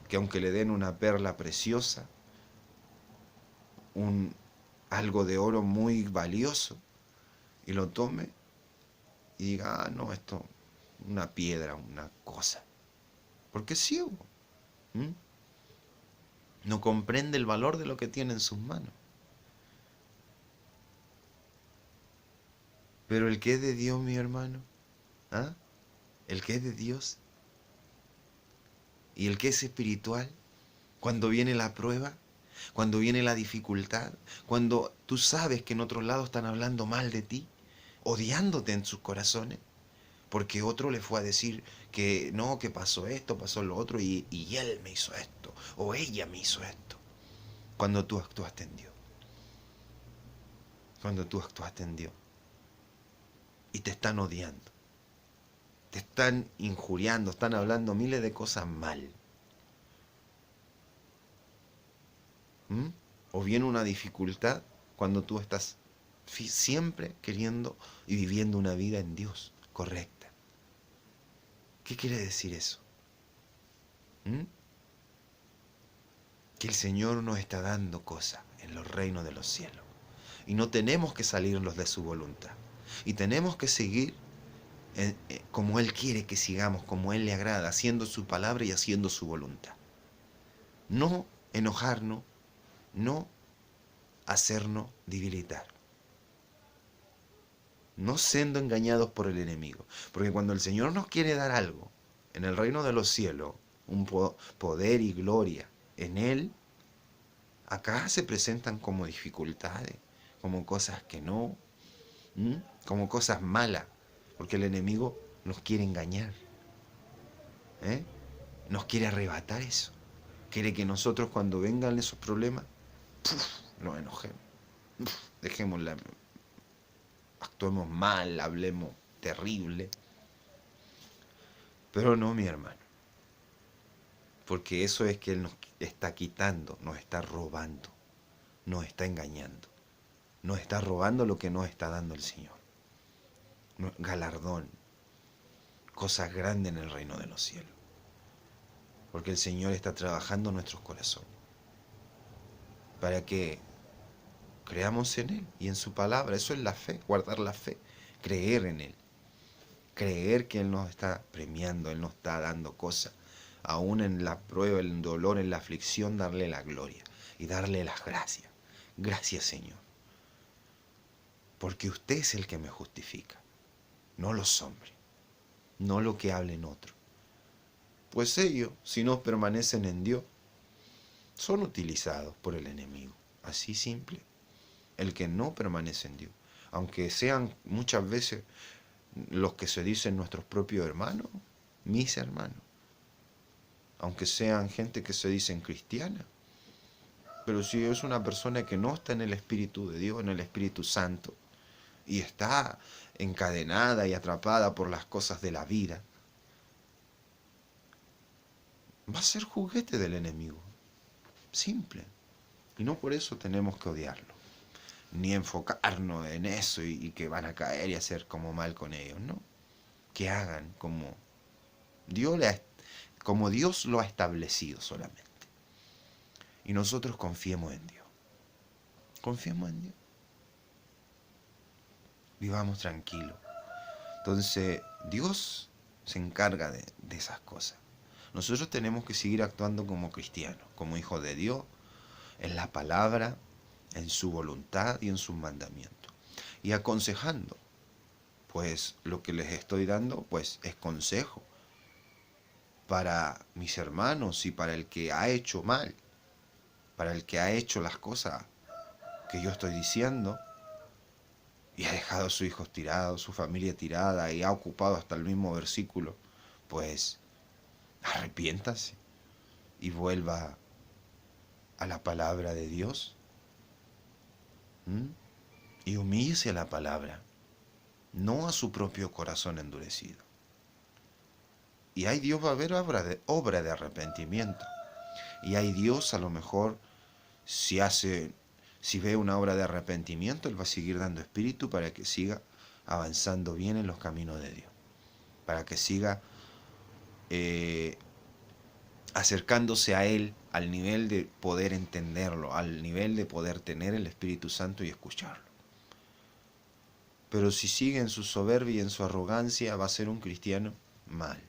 que aunque le den una perla preciosa, algo de oro muy valioso, y lo tome y diga, no, esto, una piedra, una cosa, porque es ciego. ¿Mm? No comprende el valor de lo que tiene en sus manos. Pero el que es de Dios, mi hermano, ¿ah? El que es de Dios y el que es espiritual, cuando viene la prueba, cuando viene la dificultad, cuando tú sabes que en otros lados están hablando mal de ti, odiándote en sus corazones, porque otro le fue a decir que no, que pasó esto, pasó lo otro, y él me hizo esto, o ella me hizo esto. Cuando tú actuaste en Dios, cuando tú actuaste en Dios, y te están odiando, te están injuriando, están hablando miles de cosas mal. ¿Mm? O viene una dificultad cuando tú estás siempre queriendo y viviendo una vida en Dios correcta. ¿Qué quiere decir eso? ¿Mm? Que el Señor nos está dando cosas en los reinos de los cielos. Y no tenemos que salirnos de su voluntad. Y tenemos que seguir como Él quiere que sigamos, como Él le agrada, haciendo su palabra y haciendo su voluntad. No enojarnos, no hacernos debilitar. No siendo engañados por el enemigo. Porque cuando el Señor nos quiere dar algo en el reino de los cielos, un poder y gloria en Él, acá se presentan como dificultades, como cosas que no, como cosas malas, porque el enemigo nos quiere engañar, ¿eh? Nos quiere arrebatar eso. Quiere que nosotros cuando vengan esos problemas, nos enojemos, dejemos actuemos mal, hablemos terrible. Pero no, mi hermano, porque eso es que Él nos está quitando, nos está robando, nos está engañando, nos está robando lo que nos está dando el Señor. Galardón, cosas grandes en el reino de los cielos. Porque el Señor está trabajando en nuestros corazones para que creamos en Él y en su palabra. Eso es la fe, guardar la fe, creer en Él, creer que Él nos está premiando, Él nos está dando cosas, aún en la prueba, en el dolor, en la aflicción, darle la gloria y darle las gracias. Gracias, Señor, porque usted es el que me justifica, no los hombres, no lo que hablen otros. Pues ellos, si no permanecen en Dios, son utilizados por el enemigo. Así simple. El que no permanece en Dios, aunque sean muchas veces los que se dicen nuestros propios hermanos, mis hermanos, aunque sean gente que se dicen cristiana, pero si es una persona que no está en el Espíritu de Dios, en el Espíritu Santo, y está encadenada y atrapada por las cosas de la vida, va a ser juguete del enemigo. Simple. Y no por eso tenemos que odiarlo. ni enfocarnos en eso y que van a caer y hacer como mal con ellos, ¿no? Que hagan Dios, como Dios lo ha establecido solamente. Y nosotros confiemos en Dios. Confiemos en Dios. Vivamos tranquilos. Entonces, Dios se encarga de esas cosas. Nosotros tenemos que seguir actuando como cristianos, como hijos de Dios, en la palabra, en su voluntad y en sus mandamientos. Y aconsejando, pues lo que les estoy dando, pues es consejo para mis hermanos y para el que ha hecho mal, para el que ha hecho las cosas que yo estoy diciendo y ha dejado a sus hijos tirados, su familia tirada y ha ocupado hasta el mismo versículo, pues arrepiéntase y vuelva a la palabra de Dios. ¿Mm? Y humíllese a la palabra, no a su propio corazón endurecido. Y ahí Dios va a ver obra de arrepentimiento. Y ahí Dios a lo mejor, si ve una obra de arrepentimiento, Él va a seguir dando espíritu para que siga avanzando bien en los caminos de Dios. Para que siga acercándose a Él al nivel de poder entenderlo, al nivel de poder tener el Espíritu Santo y escucharlo. Pero si sigue en su soberbia y en su arrogancia, va a ser un cristiano mal.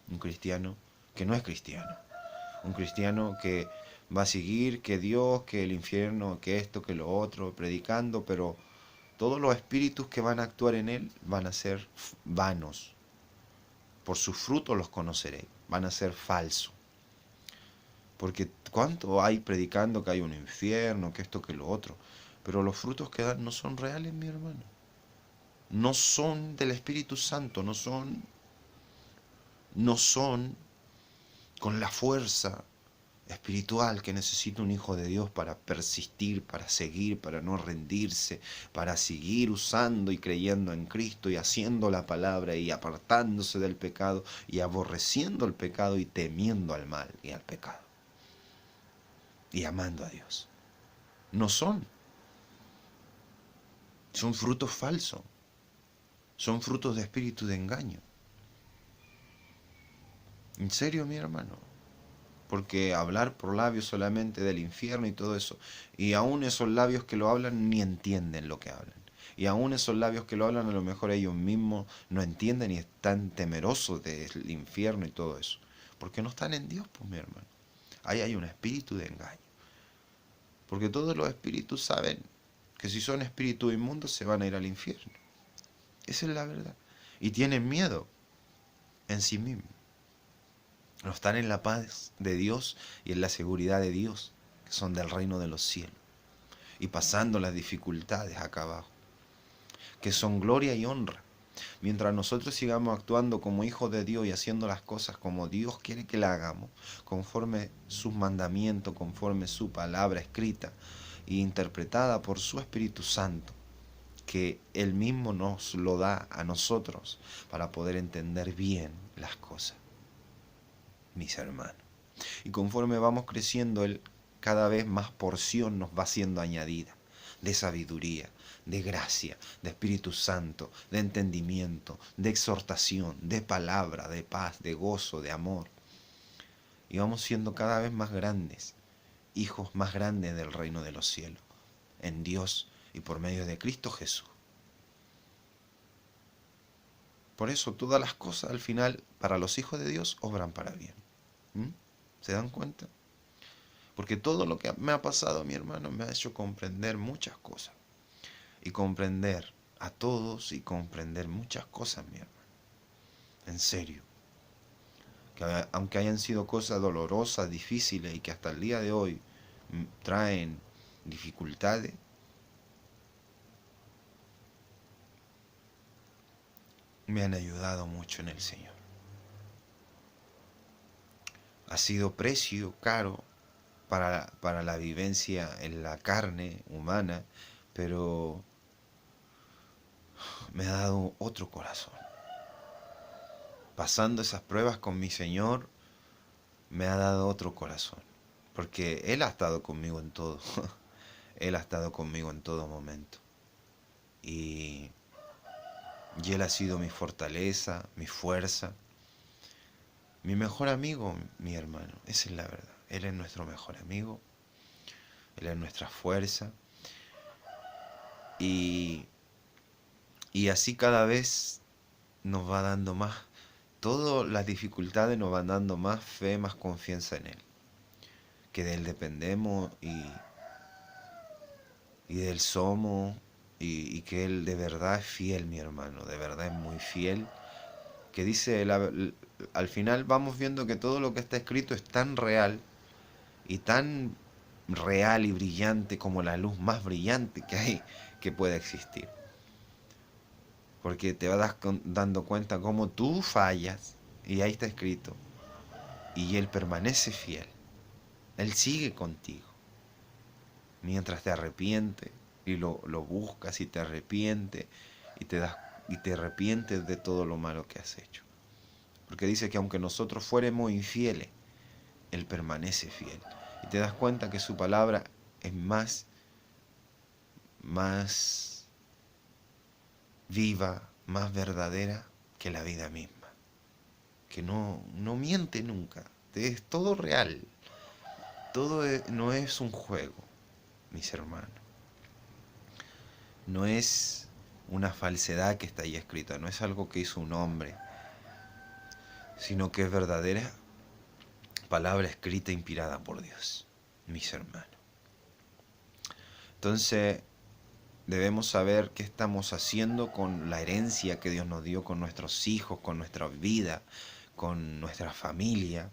Un cristiano que no es cristiano. Un cristiano que va a seguir que Dios, que el infierno, que esto, que lo otro, predicando, pero todos los espíritus que van a actuar en él van a ser vanos. Por sus frutos los conoceréis. Van a ser falsos. Porque cuánto hay predicando que hay un infierno, que esto, que lo otro. Pero los frutos que dan no son reales, mi hermano. No son del Espíritu Santo, no son con la fuerza espiritual que necesita un hijo de Dios para persistir, para seguir, para no rendirse, para seguir usando y creyendo en Cristo y haciendo la palabra y apartándose del pecado y aborreciendo el pecado y temiendo al mal y al pecado y amando a Dios. No son frutos falsos, son frutos de espíritu de engaño. En serio, mi hermano. Porque hablar por labios solamente del infierno y todo eso, y aún esos labios que lo hablan ni entienden lo que hablan. Y aún esos labios que lo hablan a lo mejor ellos mismos no entienden y están temerosos del infierno y todo eso. Porque no están en Dios, pues mi hermano. Ahí hay un espíritu de engaño. Porque todos los espíritus saben que si son espíritus inmundos se van a ir al infierno. Esa es la verdad. Y tienen miedo en sí mismos. No están en la paz de Dios y en la seguridad de Dios, que son del reino de los cielos, y pasando las dificultades acá abajo, que son gloria y honra. Mientras nosotros sigamos actuando como hijos de Dios y haciendo las cosas como Dios quiere que las hagamos, conforme sus mandamientos, conforme su palabra escrita e interpretada por su Espíritu Santo, que Él mismo nos lo da a nosotros para poder entender bien las cosas, mis hermanos. Y conforme vamos creciendo, cada vez más porción nos va siendo añadida de sabiduría, de gracia, de Espíritu Santo, de entendimiento, de exhortación, de palabra, de paz, de gozo, de amor. Y vamos siendo cada vez más grandes, hijos más grandes del reino de los cielos, en Dios y por medio de Cristo Jesús. Por eso todas las cosas al final para los hijos de Dios obran para bien. ¿Se dan cuenta? Porque todo lo que me ha pasado, mi hermano, me ha hecho comprender muchas cosas. Y comprender a todos y comprender muchas cosas, mi hermano. En serio. Que aunque hayan sido cosas dolorosas, difíciles y que hasta el día de hoy traen dificultades, me han ayudado mucho en el Señor. Ha sido precio caro para la vivencia en la carne humana, pero me ha dado otro corazón. Pasando esas pruebas con mi Señor, me ha dado otro corazón, porque Él ha estado conmigo en todo. Él ha estado conmigo en todo momento. Y Él ha sido mi fortaleza, mi fuerza, mi mejor amigo, mi hermano. Esa es la verdad. Él es nuestro mejor amigo. Él es nuestra fuerza. Y, y así cada vez nos va dando más. Todas las dificultades nos van dando más fe, más confianza en Él. Que de Él dependemos y de Él somos. Y que Él de verdad es fiel, mi hermano. De verdad es muy fiel. Que dice, al final vamos viendo que todo lo que está escrito es tan real y tan real y brillante como la luz más brillante que hay, que pueda existir. Porque te vas dando cuenta cómo tú fallas, y ahí está escrito, y Él permanece fiel. Él sigue contigo mientras te arrepientes y lo buscas y te arrepientes y te arrepientes de todo lo malo que has hecho. Porque dice que aunque nosotros fuéramos infieles, Él permanece fiel. Y te das cuenta que su palabra es más viva, más verdadera que la vida misma. Que no miente nunca. Es todo real. Todo no es un juego, mis hermanos. No es una falsedad que está ahí escrita. No es algo que hizo un hombre. Sino que es verdadera palabra escrita inspirada por Dios, mis hermanos. Entonces, debemos saber qué estamos haciendo con la herencia que Dios nos dio, con nuestros hijos, con nuestra vida, con nuestra familia,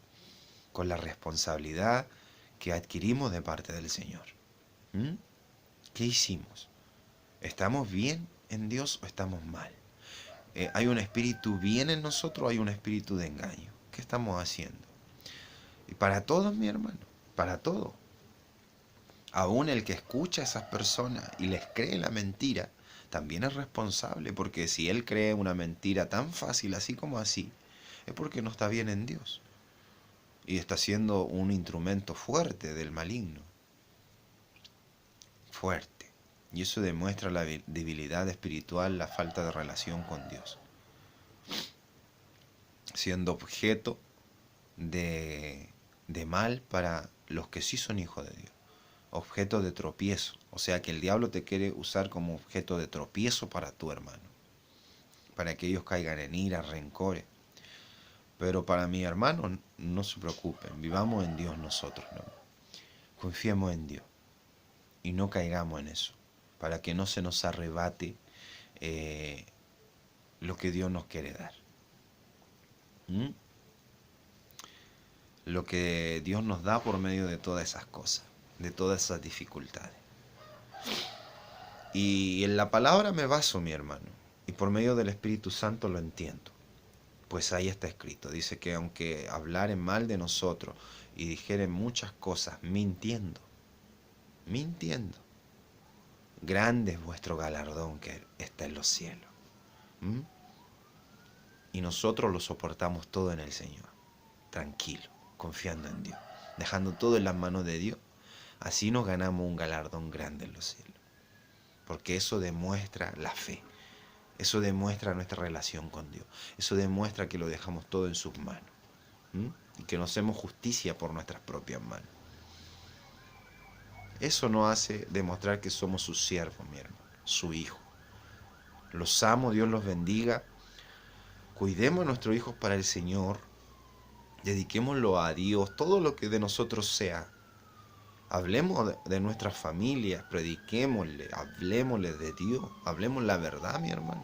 con la responsabilidad que adquirimos de parte del Señor. ¿Qué hicimos? ¿Estamos bien en Dios o estamos mal? ¿Hay un espíritu bien en nosotros o hay un espíritu de engaño? ¿Qué estamos haciendo? Y para todos, mi hermano, para todo. Aún el que escucha a esas personas y les cree la mentira, también es responsable, porque si él cree una mentira tan fácil así como así, es porque no está bien en Dios. Y está siendo un instrumento fuerte del maligno. Fuerte. Y eso demuestra la debilidad espiritual, la falta de relación con Dios. Siendo objeto de mal para los que sí son hijos de Dios. Objeto de tropiezo. O sea que el diablo te quiere usar como objeto de tropiezo para tu hermano. Para que ellos caigan en ira, rencores. Pero para mi hermano, no se preocupen. Vivamos en Dios nosotros, ¿no? Confiemos en Dios. Y no caigamos en eso. Para que no se nos arrebate lo que Dios nos quiere dar. Lo que Dios nos da por medio de todas esas cosas, de todas esas dificultades. Y en la palabra me baso, mi hermano, y por medio del Espíritu Santo lo entiendo. Pues ahí está escrito, dice que aunque hablaren mal de nosotros y dijeren muchas cosas mintiendo, grande es vuestro galardón que está en los cielos. Y nosotros lo soportamos todo en el Señor, tranquilo, confiando en Dios, dejando todo en las manos de Dios. Así nos ganamos un galardón grande en los cielos. Porque eso demuestra la fe. Eso demuestra nuestra relación con Dios. Eso demuestra que lo dejamos todo en sus manos. Y que nos hacemos justicia por nuestras propias manos. Eso nos hace demostrar que somos sus siervos, mi hermano, su hijo. Los amo, Dios los bendiga. Cuidemos a nuestros hijos para el Señor. Dediquémoslo a Dios, todo lo que de nosotros sea. Hablemos de nuestras familias, prediquémosle, hablemosle de Dios, hablemos la verdad, mi hermano.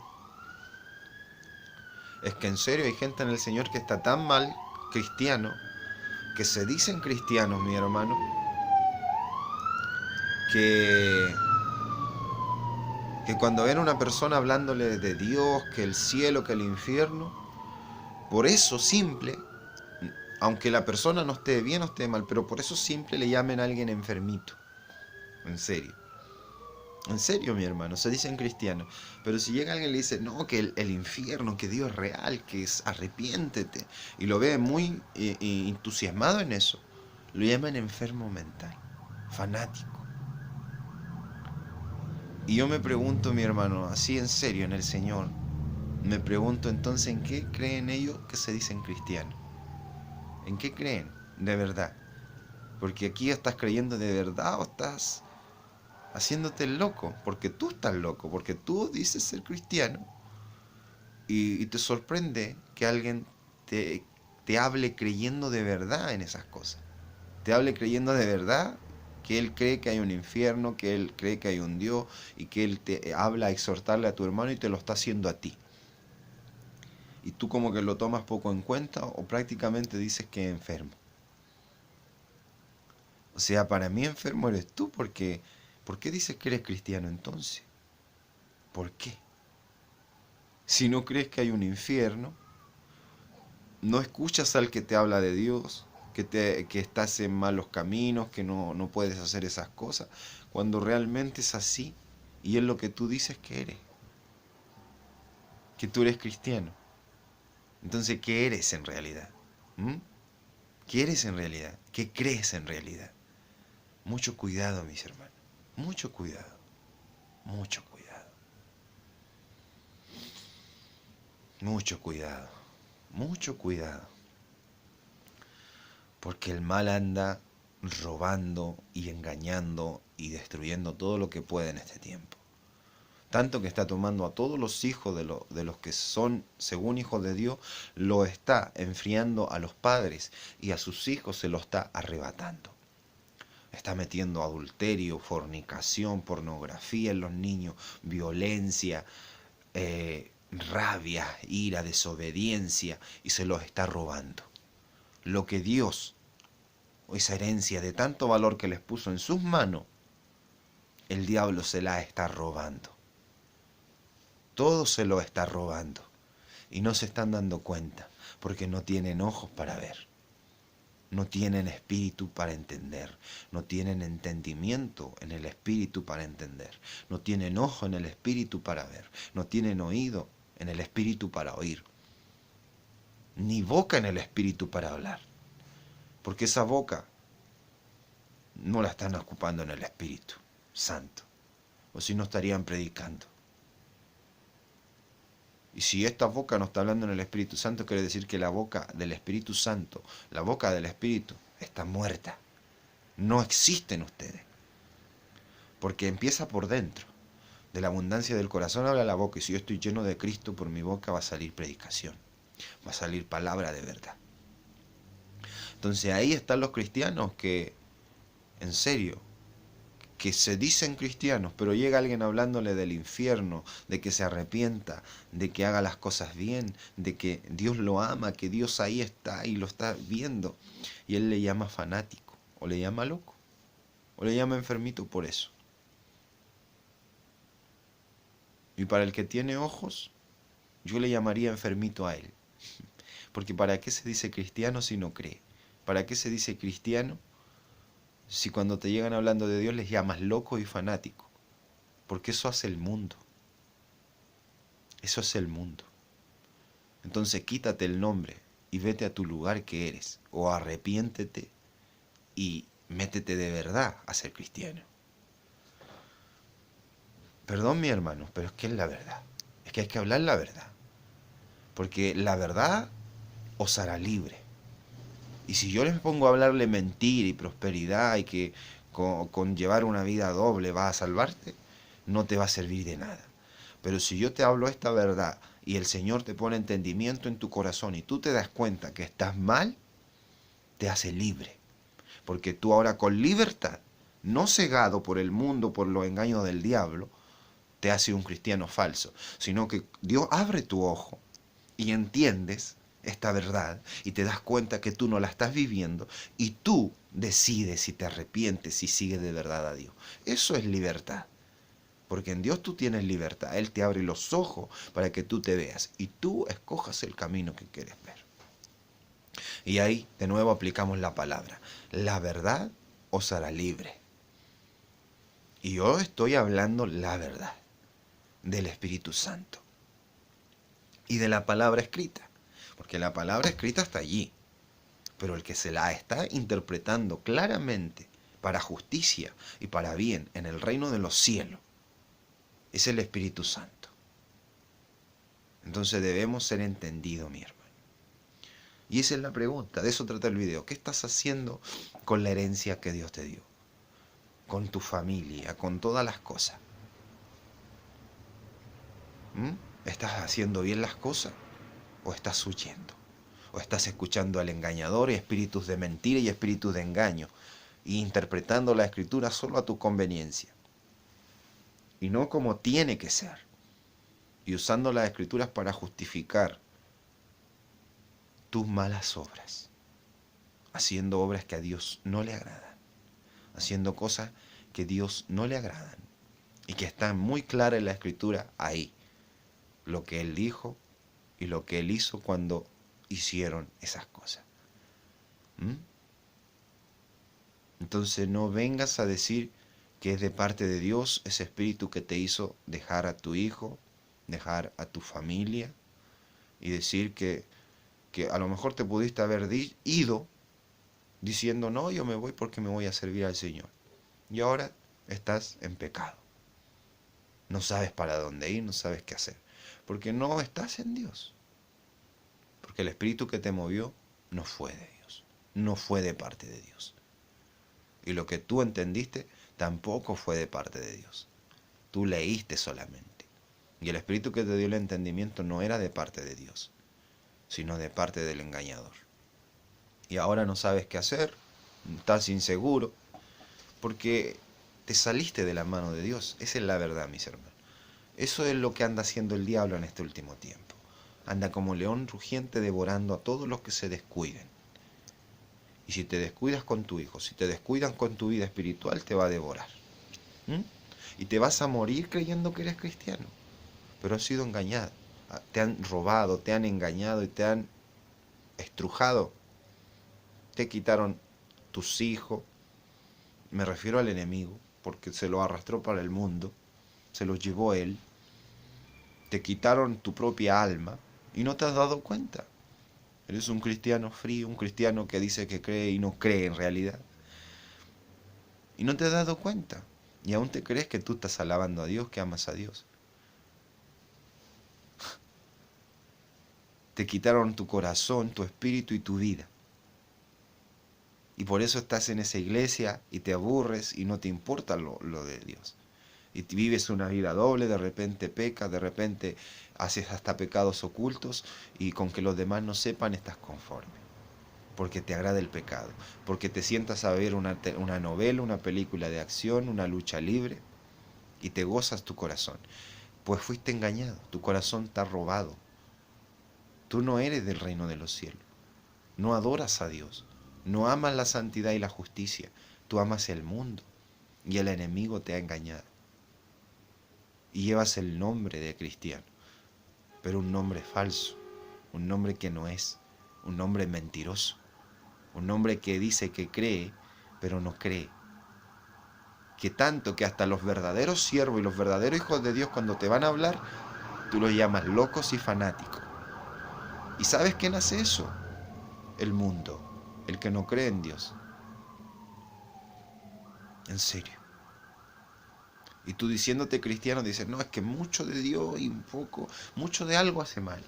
Es que en serio hay gente en el Señor que está tan mal, cristiano, que se dicen cristianos, mi hermano, que cuando ven a una persona hablándole de Dios, que el cielo, que el infierno, por eso simple, aunque la persona no esté bien o esté mal, pero por eso simple le llamen a alguien enfermito. En serio. En serio, mi hermano, se dicen cristianos. Pero si llega alguien y le dice, no, que el infierno, que Dios es real, que es arrepiéntete, y lo ve muy entusiasmado en eso, lo llaman enfermo mental, fanático. Y yo me pregunto, mi hermano, así en serio, en el Señor, me pregunto entonces en qué creen ellos que se dicen cristianos. ¿En qué creen? De verdad. Porque aquí estás creyendo de verdad o estás haciéndote el loco. Porque tú estás loco. Porque tú dices ser cristiano. Y te sorprende que alguien te hable creyendo de verdad en esas cosas. Te hable creyendo de verdad que él cree que hay un infierno, que él cree que hay un Dios y que él te habla a exhortarle a tu hermano y te lo está haciendo a ti. Y tú como que lo tomas poco en cuenta o prácticamente dices que es enfermo. O sea, para mí enfermo eres tú porque ¿por qué dices que eres cristiano entonces? ¿Por qué? Si no crees que hay un infierno, no escuchas al que te habla de Dios, que estás en malos caminos, que no puedes hacer esas cosas, cuando realmente es así y es lo que tú dices que eres, que tú eres cristiano. Entonces, ¿qué eres en realidad? ¿Mm? ¿Qué eres en realidad? ¿Qué crees en realidad? Mucho cuidado, mis hermanos. Mucho cuidado. Mucho cuidado. Mucho cuidado. Mucho cuidado. Porque el mal anda robando y engañando y destruyendo todo lo que puede en este tiempo. Tanto que está tomando a todos los hijos de los que son según hijos de Dios, lo está enfriando a los padres y a sus hijos se lo está arrebatando. Está metiendo adulterio, fornicación, pornografía en los niños, violencia, rabia, ira, desobediencia y se los está robando. Lo que Dios, o esa herencia de tanto valor que les puso en sus manos, el diablo se la está robando. Todo se lo está robando. Y no se están dando cuenta, porque no tienen ojos para ver. No tienen espíritu para entender. No tienen entendimiento en el espíritu para entender. No tienen ojo en el espíritu para ver. No tienen oído en el espíritu para oír. Ni boca en el espíritu para hablar. Porque esa boca no la están ocupando en el Espíritu Santo. O si no estarían predicando. Y si esta boca no está hablando en el Espíritu Santo, quiere decir que la boca del Espíritu Santo, la boca del Espíritu, está muerta. No existen ustedes. Porque empieza por dentro. De la abundancia del corazón habla la boca. Y si yo estoy lleno de Cristo, por mi boca va a salir predicación. Va a salir palabra de verdad. Entonces ahí están los cristianos que, en serio, que se dicen cristianos, pero llega alguien hablándole del infierno, de que se arrepienta, de que haga las cosas bien, de que Dios lo ama, que Dios ahí está y lo está viendo. Y él le llama fanático, o le llama loco, o le llama enfermito por eso. Y para el que tiene ojos, yo le llamaría enfermito a él. Porque ¿para qué se dice cristiano si no cree? ¿Para qué se dice cristiano si cuando te llegan hablando de Dios les llamas loco y fanático? Porque eso hace el mundo. Eso es el mundo. Entonces quítate el nombre y vete a tu lugar que eres. O arrepiéntete y métete de verdad a ser cristiano. Perdón, mi hermano, pero es que es la verdad. Es que hay que hablar la verdad. Porque la verdad os hará libre. Y si yo les pongo a hablarle mentira y prosperidad y que con llevar una vida doble va a salvarte, no te va a servir de nada. Pero si yo te hablo esta verdad y el Señor te pone entendimiento en tu corazón y tú te das cuenta que estás mal, te hace libre. Porque tú ahora con libertad, no cegado por el mundo, por los engaños del diablo, te hace un cristiano falso, sino que Dios abre tu ojo y entiendes esta verdad y te das cuenta que tú no la estás viviendo y tú decides si te arrepientes, si sigues de verdad a Dios. Eso es libertad. Porque en Dios tú tienes libertad. Él te abre los ojos para que tú te veas y tú escojas el camino que quieres ver. Y ahí de nuevo aplicamos la palabra. La verdad os hará libre. Y yo estoy hablando la verdad del Espíritu Santo y de la palabra escrita. Porque la palabra escrita está allí. Pero el que se la está interpretando claramente para justicia y para bien en el reino de los cielos, es el Espíritu Santo. Entonces debemos ser entendidos, mi hermano. Y esa es la pregunta, de eso trata el video. ¿Qué estás haciendo con la herencia que Dios te dio? Con tu familia, con todas las cosas. ¿Estás haciendo bien las cosas? ¿O estás huyendo? ¿O estás escuchando al engañador y espíritus de mentira y espíritus de engaño? Y interpretando la escritura solo a tu conveniencia. Y no como tiene que ser. Y usando las escrituras para justificar tus malas obras. Haciendo obras que a Dios no le agradan. Haciendo cosas que a Dios no le agradan. Y que están muy claras en la escritura ahí. Lo que Él dijo y lo que Él hizo cuando hicieron esas cosas. Entonces no vengas a decir que es de parte de Dios ese espíritu que te hizo dejar a tu hijo, dejar a tu familia y decir que a lo mejor te pudiste haber ido diciendo, no, yo me voy porque me voy a servir al Señor. Y ahora estás en pecado. No sabes para dónde ir, no sabes qué hacer. Porque no estás en Dios. Porque el espíritu que te movió no fue de Dios. No fue de parte de Dios. Y lo que tú entendiste tampoco fue de parte de Dios. Tú leíste solamente. Y el espíritu que te dio el entendimiento no era de parte de Dios, sino de parte del engañador. Y ahora no sabes qué hacer, estás inseguro, porque te saliste de la mano de Dios. Esa es la verdad, mis hermanos. Eso es lo que anda haciendo el diablo en este último tiempo. Anda como león rugiente devorando a todos los que se descuiden. Y si te descuidas con tu hijo, si te descuidan con tu vida espiritual, te va a devorar. Y te vas a morir creyendo que eres cristiano. Pero has sido engañado. Te han robado, te han engañado y te han estrujado. Te quitaron tus hijos. Me refiero al enemigo, porque se lo arrastró para el mundo. Se los llevó él. Te quitaron tu propia alma y no te has dado cuenta. Eres un cristiano frío, un cristiano que dice que cree y no cree en realidad. Y no te has dado cuenta. Y aún te crees que tú estás alabando a Dios, que amas a Dios. Te quitaron tu corazón, tu espíritu y tu vida. Y por eso estás en esa iglesia y te aburres y no te importa lo de Dios. Y vives una vida doble, de repente pecas, de repente haces hasta pecados ocultos y con que los demás no sepan estás conforme. Porque te agrada el pecado, porque te sientas a ver una novela, una película de acción, una lucha libre y te gozas tu corazón. Pues fuiste engañado, tu corazón está robado. Tú no eres del reino de los cielos, no adoras a Dios, no amas la santidad y la justicia, tú amas el mundo y el enemigo te ha engañado. Y llevas el nombre de cristiano, pero un nombre falso, un nombre que no es, un nombre mentiroso, un nombre que dice que cree, pero no cree. Que tanto que hasta los verdaderos siervos y los verdaderos hijos de Dios cuando te van a hablar, tú los llamas locos y fanáticos. ¿Y sabes quién hace eso? El mundo, el que no cree en Dios. En serio. Y tú diciéndote cristiano dices, no, es que mucho de Dios y un poco, mucho de algo hace mal.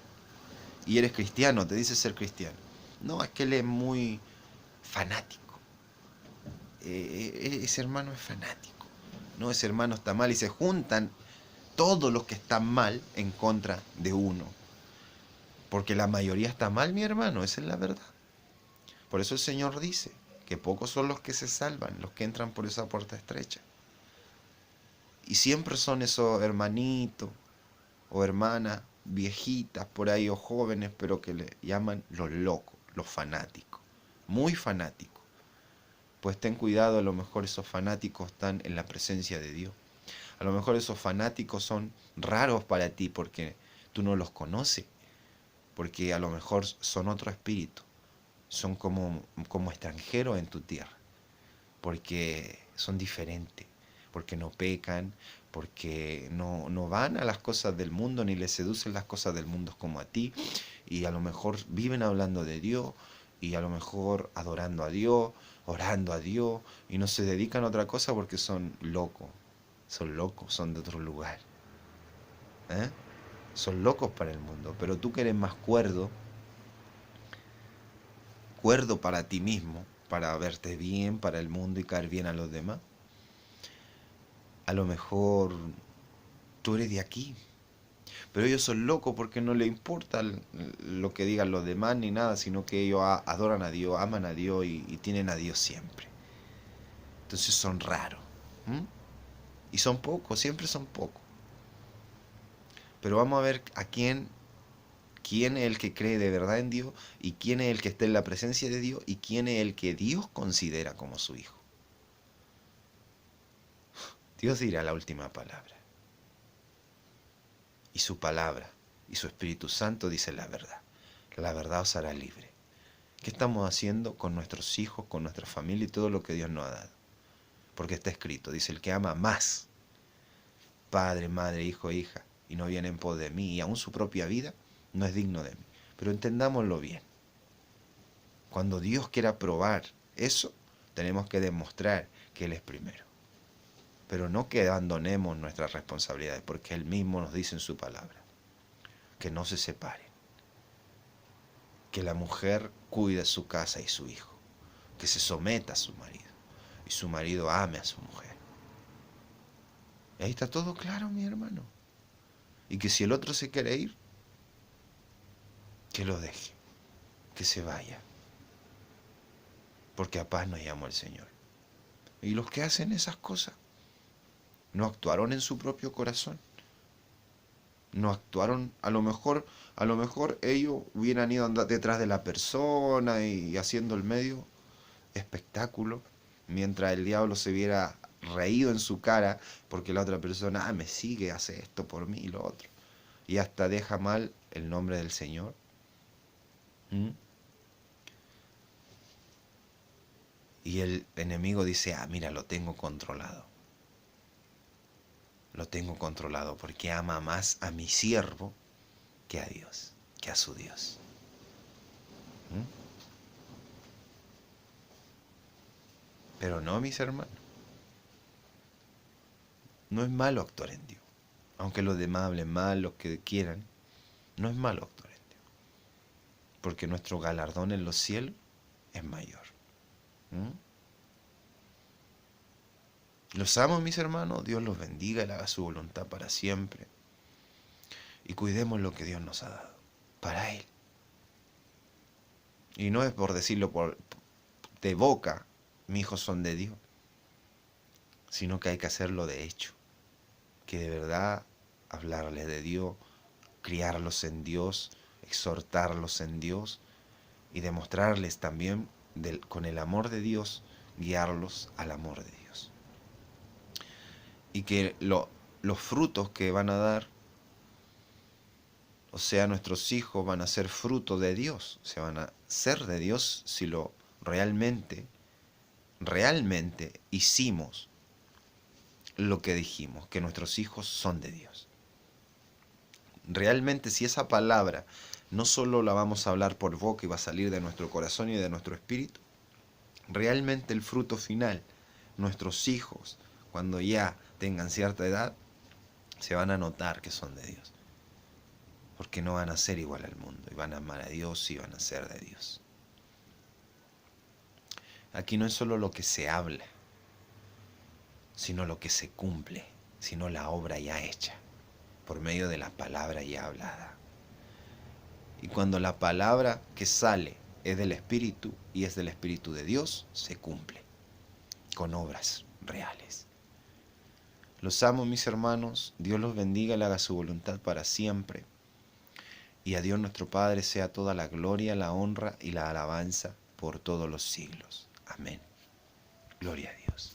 Y eres cristiano, te dices ser cristiano. No, es que él es muy fanático. Ese hermano es fanático. No, ese hermano está mal y se juntan todos los que están mal en contra de uno. Porque la mayoría está mal, mi hermano, esa es la verdad. Por eso el Señor dice que pocos son los que se salvan, los que entran por esa puerta estrecha. Y siempre son esos hermanitos o hermanas viejitas por ahí o jóvenes, pero que le llaman los locos, los fanáticos, muy fanáticos. Pues ten cuidado, a lo mejor esos fanáticos están en la presencia de Dios. A lo mejor esos fanáticos son raros para ti porque tú no los conoces, porque a lo mejor son otro espíritu, son como extranjeros en tu tierra, porque son diferentes, porque no pecan, porque no van a las cosas del mundo ni les seducen las cosas del mundo como a ti, y a lo mejor viven hablando de Dios y a lo mejor adorando a Dios, orando a Dios y no se dedican a otra cosa porque son locos, son de otro lugar. ¿eh? Son locos para el mundo, pero tú que eres más cuerdo, cuerdo para ti mismo, para verte bien, para el mundo y caer bien a los demás, a lo mejor tú eres de aquí, pero ellos son locos porque no les importa lo que digan los demás ni nada, sino que ellos adoran a Dios, aman a Dios y tienen a Dios siempre. Entonces son raros. ¿M? Y son pocos, siempre son pocos. Pero vamos a ver a quién es el que cree de verdad en Dios y quién es el que está en la presencia de Dios y quién es el que Dios considera como su hijo. Dios dirá la última palabra. Y su palabra y su Espíritu Santo dice la verdad. La verdad os hará libre. ¿Qué estamos haciendo con nuestros hijos, con nuestra familia y todo lo que Dios nos ha dado? Porque está escrito, dice, el que ama más, padre, madre, hijo, hija, y no viene en pos de mí, y aún su propia vida, no es digno de mí. Pero entendámoslo bien. Cuando Dios quiera probar eso, tenemos que demostrar que Él es primero. Pero no que abandonemos nuestras responsabilidades, porque Él mismo nos dice en su palabra, que no se separen, que la mujer cuide su casa y su hijo, que se someta a su marido, y su marido ame a su mujer. Y ahí está todo claro, mi hermano. Y que si el otro se quiere ir, que lo deje, que se vaya. Porque a paz nos llamó el Señor. Y los que hacen esas cosas no actuaron en su propio corazón. No actuaron, a lo mejor ellos hubieran ido detrás de la persona y haciendo el medio espectáculo, mientras el diablo se hubiera reído en su cara porque la otra persona, me sigue, hace esto por mí y lo otro. Y hasta deja mal el nombre del Señor. ¿Mm? Y el enemigo dice, mira, lo tengo controlado. Lo tengo controlado porque ama más a mi siervo que a Dios, que a su Dios. ¿Mm? Pero no, mis hermanos. No es malo actuar en Dios. Aunque los demás hablen mal, los que quieran, no es malo actuar en Dios. Porque nuestro galardón en los cielos es mayor. ¿Mm? Los amo, mis hermanos. Dios los bendiga y haga su voluntad para siempre. Y cuidemos lo que Dios nos ha dado. Para Él. Y no es por decirlo de boca, mis hijos son de Dios. Sino que hay que hacerlo de hecho. Que de verdad hablarles de Dios, criarlos en Dios, exhortarlos en Dios y demostrarles también con el amor de Dios, guiarlos al amor de Dios. Y que los frutos que van a dar, o sea, nuestros hijos van a ser fruto de Dios, se van a ser de Dios si lo realmente hicimos lo que dijimos, que nuestros hijos son de Dios. Realmente si esa palabra no solo la vamos a hablar por boca y va a salir de nuestro corazón y de nuestro espíritu, realmente el fruto final, nuestros hijos, cuando ya tengan cierta edad, se van a notar que son de Dios. Porque no van a ser igual al mundo, y van a amar a Dios y van a ser de Dios. Aquí no es solo lo que se habla, sino lo que se cumple, sino la obra ya hecha, por medio de la palabra ya hablada. Y cuando la palabra que sale es del Espíritu y es del Espíritu de Dios, se cumple con obras reales. Los amo, mis hermanos. Dios los bendiga y le haga su voluntad para siempre. Y a Dios nuestro Padre sea toda la gloria, la honra y la alabanza por todos los siglos. Amén. Gloria a Dios.